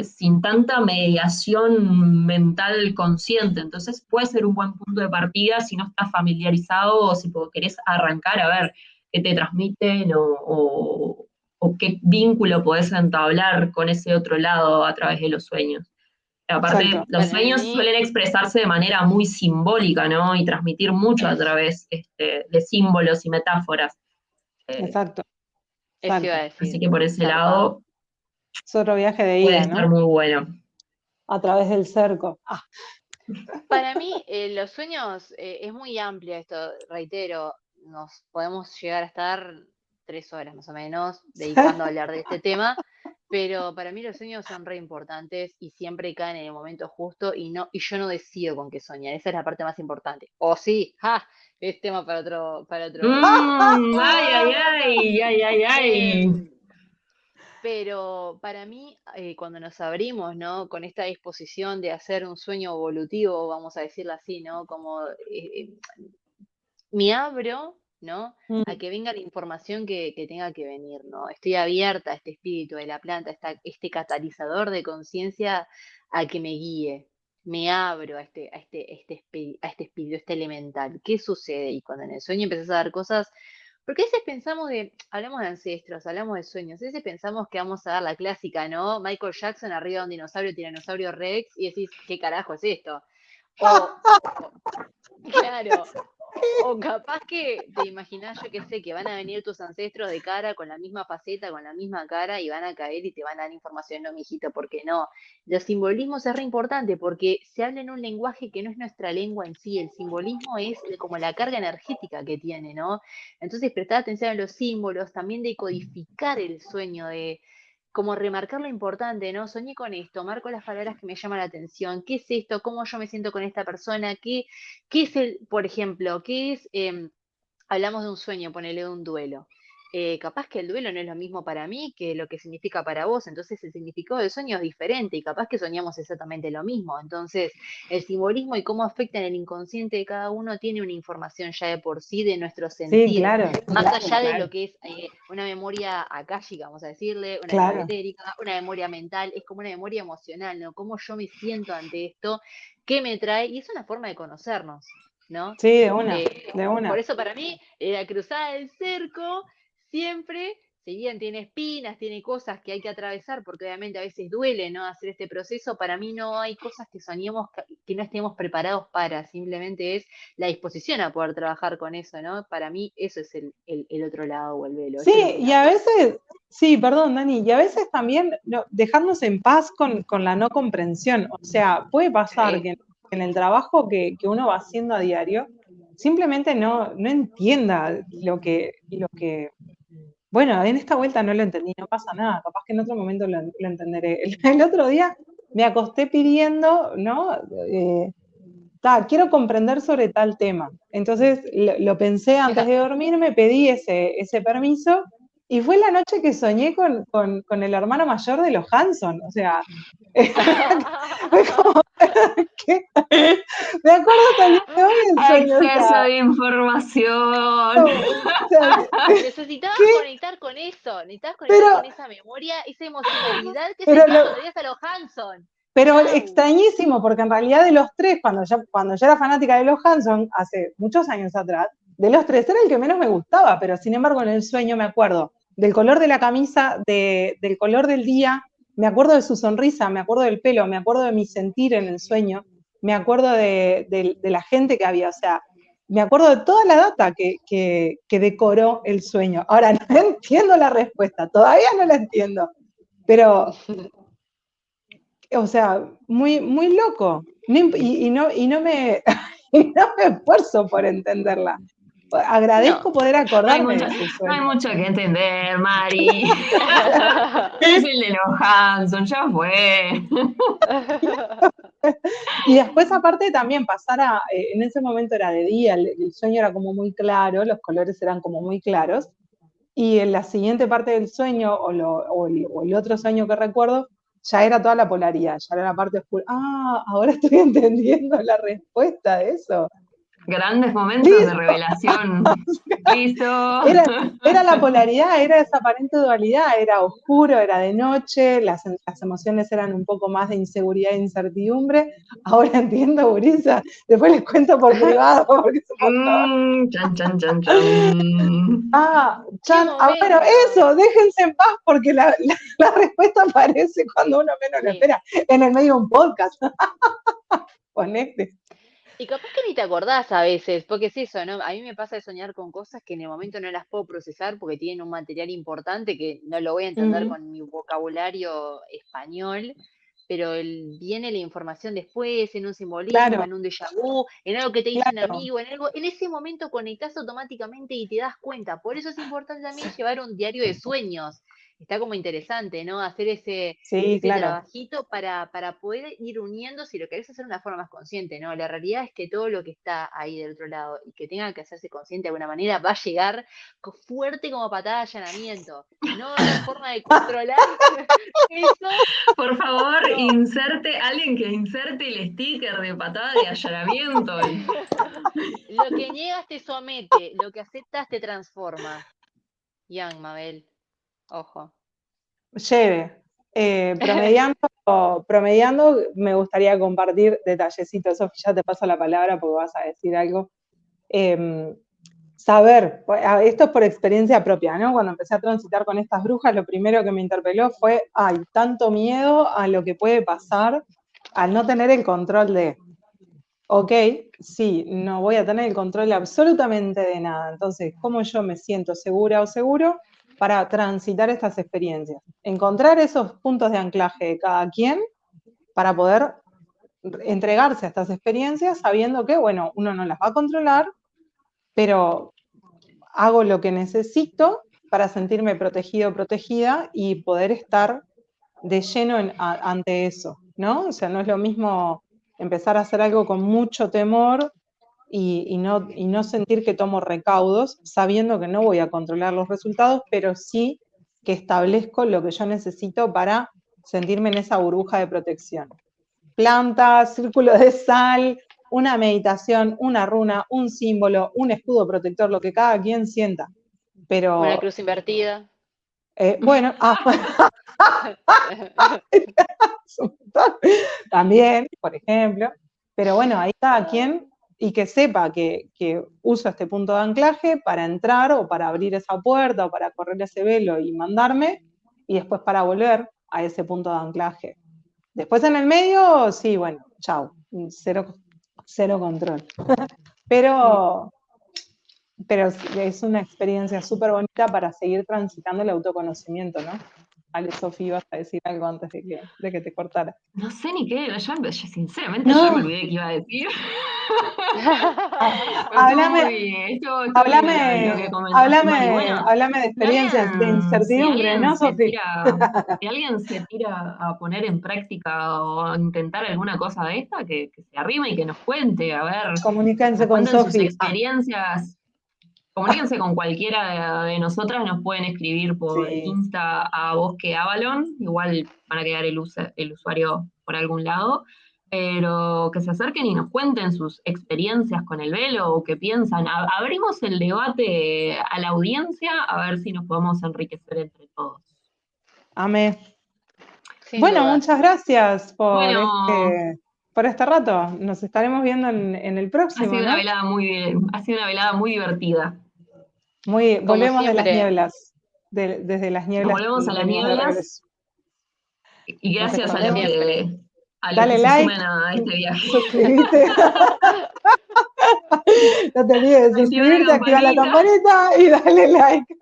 sin tanta mediación mental consciente. Entonces puede ser un buen punto de partida si no estás familiarizado o si querés arrancar a ver qué te transmiten o qué vínculo podés entablar con ese otro lado a través de los sueños. Aparte, Exacto. los Para sueños mí, suelen expresarse de manera muy simbólica, ¿no? Y transmitir mucho a través de símbolos y metáforas. Eh, Exacto, eso iba exacto. a Así decir, que por ese zarpado. lado Es otro viaje de puede ida, estar ¿no? muy bueno. A través del cerco. Para mí, los sueños es muy amplio esto, reitero, nos podemos llegar a estar 3 horas más o menos dedicando a hablar de este tema, pero para mí los sueños son re importantes y siempre caen en el momento justo y yo no decido con qué soñar, esa es la parte más importante. O sí, ¡ja! Es tema para otro. Ay, ay, ay, ay, ay, ay. Em, pero para mí, cuando nos abrimos, ¿no? Con esta disposición de hacer un sueño evolutivo, vamos a decirlo así, ¿no? Como me abro, ¿no? A Mm, que venga la información que tenga que venir, ¿no? Estoy abierta a este espíritu de la planta, este catalizador de conciencia a que me guíe. Me abro a este espíritu, este elemental. ¿Qué sucede? Y cuando en el sueño empiezas a dar cosas, porque a veces pensamos hablamos de ancestros, hablamos de sueños, a veces pensamos que vamos a dar la clásica, ¿no? Michael Jackson arriba de un dinosaurio, tiranosaurio Rex, y decís, ¿qué carajo es esto? O, claro, o capaz que te imaginás, yo que sé, que van a venir tus ancestros de cara con la misma faceta, con la misma cara y van a caer y te van a dar información, no, mijito, porque no. Los simbolismos es re importante porque se habla en un lenguaje que no es nuestra lengua en sí, el simbolismo es como la carga energética que tiene, ¿no? Entonces prestar atención a los símbolos, también de codificar el sueño, de como remarcar lo importante, ¿no? Soñé con esto, marco las palabras que me llaman la atención, ¿qué es esto? ¿Cómo yo me siento con esta persona? ¿Qué es por ejemplo, qué es, hablamos de un sueño, ponele de un duelo? Capaz que el duelo no es lo mismo para mí que lo que significa para vos, entonces el significado del sueño es diferente y capaz que soñamos exactamente lo mismo. Entonces, el simbolismo y cómo afecta en el inconsciente de cada uno tiene una información ya de por sí de nuestro sí, sentir, claro, más allá de claro, lo que es una memoria akáshica, vamos a decirle, una memoria claro. etérica, una memoria mental, es como una memoria emocional, ¿no? Cómo yo me siento ante esto, qué me trae, y es una forma de conocernos, ¿no? Sí, de una, de Por una. eso para mí, la cruzada del cerco siempre, si bien tiene espinas, tiene cosas que hay que atravesar, porque obviamente a veces duele, ¿no? Hacer este proceso, para mí no hay cosas que soñemos que no estemos preparados para, simplemente es la disposición a poder trabajar con eso, ¿no? Para mí eso es el otro lado o el velo, Sí, eso es lo que me y a aporta. veces, sí, perdón, Dani, y a veces también dejarnos en paz con la no comprensión. O sea, puede pasar Sí. que en el trabajo que uno va haciendo a diario, simplemente no entienda lo que, bueno, en esta vuelta no lo entendí, no pasa nada, capaz que en otro momento lo entenderé. El otro día me acosté pidiendo, ¿no? Quiero comprender sobre tal tema. Entonces lo pensé antes de dormirme, pedí ese permiso y fue la noche que soñé con el hermano mayor de los Hanson. O sea, fue como que me acuerdo hasta el día de hoy el sueño. O Exceso sea, de información. o sea, Necesitabas ¿qué? conectar con eso, necesitabas conectar Pero, con esa memoria, esa emocionalidad que pero sentías lo, cuando veías a los Hanson. Pero Chau. extrañísimo, porque en realidad de los tres, cuando yo era fanática de los Hanson, hace muchos años atrás, de los tres era el que menos me gustaba, pero sin embargo en el sueño me acuerdo del color de la camisa, del color del día, me acuerdo de su sonrisa, me acuerdo del pelo, me acuerdo de mi sentir en el sueño, me acuerdo de la gente que había, o sea, me acuerdo de toda la data que decoró el sueño. Ahora, no entiendo la respuesta, todavía no la entiendo, pero o sea, muy, muy loco. Y no me, y no me esfuerzo por entenderla. No. Agradezco poder No hay acordarme de mucho, ese no hay sueño. mucho que entender, Mari. Es el de los Hanson, ya fue. Y después, aparte, también en ese momento era de día, el sueño era como muy claro, los colores eran como muy claros, y en la siguiente parte del sueño, o el otro sueño que recuerdo, ya era toda la polaridad, ya era la parte oscura. Ahora estoy entendiendo la respuesta de eso. Grandes momentos de revelación. Listo. Era la polaridad, era esa aparente dualidad, era oscuro, era de noche, las emociones eran un poco más de inseguridad e incertidumbre. Ahora entiendo, Gurisa, después les cuento por privado porque es un montón. Chan, chan, chan, chan. Chan, bueno, eso, déjense en paz porque la respuesta aparece cuando uno menos lo espera, en el medio de un podcast. Ponete. Y capaz que ni te acordás a veces, porque es eso, ¿no? A mí me pasa de soñar con cosas que en el momento no las puedo procesar porque tienen un material importante que no lo voy a entender con mi vocabulario español, pero viene la información después, en un simbolismo, Claro, en un déjà vu, en algo que te dice un claro. amigo, en algo, en ese momento conectás automáticamente y te das cuenta. Por eso es importante también llevar un diario de sueños. Está como interesante, ¿no? Hacer ese Claro. trabajito para poder ir uniendo, si lo querés hacer de una forma más consciente, ¿no? La realidad es que todo lo que está ahí del otro lado y que tenga que hacerse consciente de alguna manera va a llegar fuerte como patada de allanamiento. No hay forma de controlar eso. Por favor, No. alguien que inserte el sticker de patada de allanamiento. Lo que niegas te somete, lo que aceptas te transforma. Young, Mabel. Ojo. Lleve. Promediando, me gustaría compartir detallecitos. Sofi, ya te paso la palabra porque vas a decir algo. Saber, esto es por experiencia propia, ¿no? Cuando empecé a transitar con estas brujas, lo primero que me interpeló fue, hay tanto miedo a lo que puede pasar al no tener el control de, ok, sí, no voy a tener el control absolutamente de nada. Entonces, ¿cómo yo me siento segura o seguro para transitar estas experiencias? Encontrar esos puntos de anclaje de cada quien para poder entregarse a estas experiencias sabiendo que, bueno, uno no las va a controlar, pero hago lo que necesito para sentirme protegido o protegida y poder estar de lleno ante eso, ¿no? O sea, no es lo mismo empezar a hacer algo con mucho temor y no sentir que tomo recaudos, sabiendo que no voy a controlar los resultados, pero sí que establezco lo que yo necesito para sentirme en esa burbuja de protección. Plantas, círculo de sal, una meditación, una runa, un símbolo, un escudo protector, lo que cada quien sienta. Pero, Una cruz invertida. bueno, también, por ejemplo, pero bueno, ahí cada quien, y que sepa que uso este punto de anclaje para entrar o para abrir esa puerta o para correr ese velo y mandarme, y después para volver a ese punto de anclaje. Después en el medio, sí, bueno, chau, cero control. pero es una experiencia súper bonita para seguir transitando el autoconocimiento, ¿no? Ale, Sofi, ibas a decir algo antes de que te cortara. No sé ni qué, sinceramente ya me olvidé qué iba a decir. Lo que comentaste, Mari. Bueno, háblame de experiencias de incertidumbre, ¿no, Sofi? si alguien se tira a poner en práctica o a intentar alguna cosa de esta, que se arrime y que nos cuente, a ver, Comuníquense nos con cuenten sus Sofi. experiencias. Comuníquense con cualquiera de nosotras, nos pueden escribir por Insta a Bosque Avalon, igual van a quedar el usuario por algún lado, pero que se acerquen y nos cuenten sus experiencias con el velo o qué piensan. Abrimos el debate a la audiencia a ver si nos podemos enriquecer entre todos. Amén. Bueno, muchas gracias por este rato. Nos estaremos viendo en el próximo. Ha sido una velada muy divertida. Volvemos de las nieblas. Desde las nieblas. Nos volvemos a las nieblas. Y gracias a los que dale se like, sumen a este viaje. Suscribite. No te olvides de suscribirte, activar la campanita y dale like.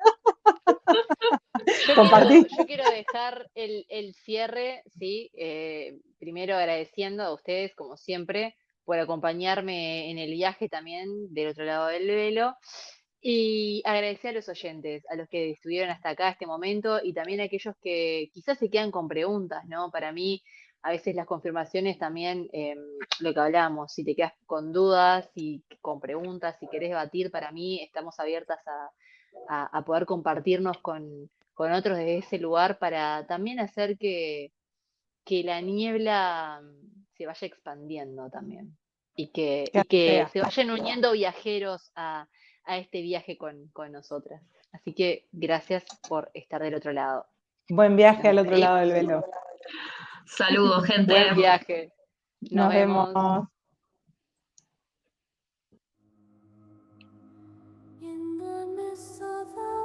Yo quiero dejar el cierre, ¿sí? Primero agradeciendo a ustedes, como siempre, por acompañarme en el viaje también del otro lado del velo. Y agradecer a los oyentes, a los que estuvieron hasta acá, este momento, y también a aquellos que quizás se quedan con preguntas, ¿no? Para mí, a veces las confirmaciones también, lo que hablamos, si te quedas con dudas, y con preguntas, si querés debatir, para mí estamos abiertas a poder compartirnos con otros desde ese lugar para también hacer que la niebla se vaya expandiendo también. y que sea. se vayan uniendo viajeros a este viaje con nosotras. Así que gracias por estar del otro lado. Buen viaje Nos al otro lado del despedimos. velo. Saludos, gente. Buen viaje. Nos Nos vemos. vemos. In the midst of the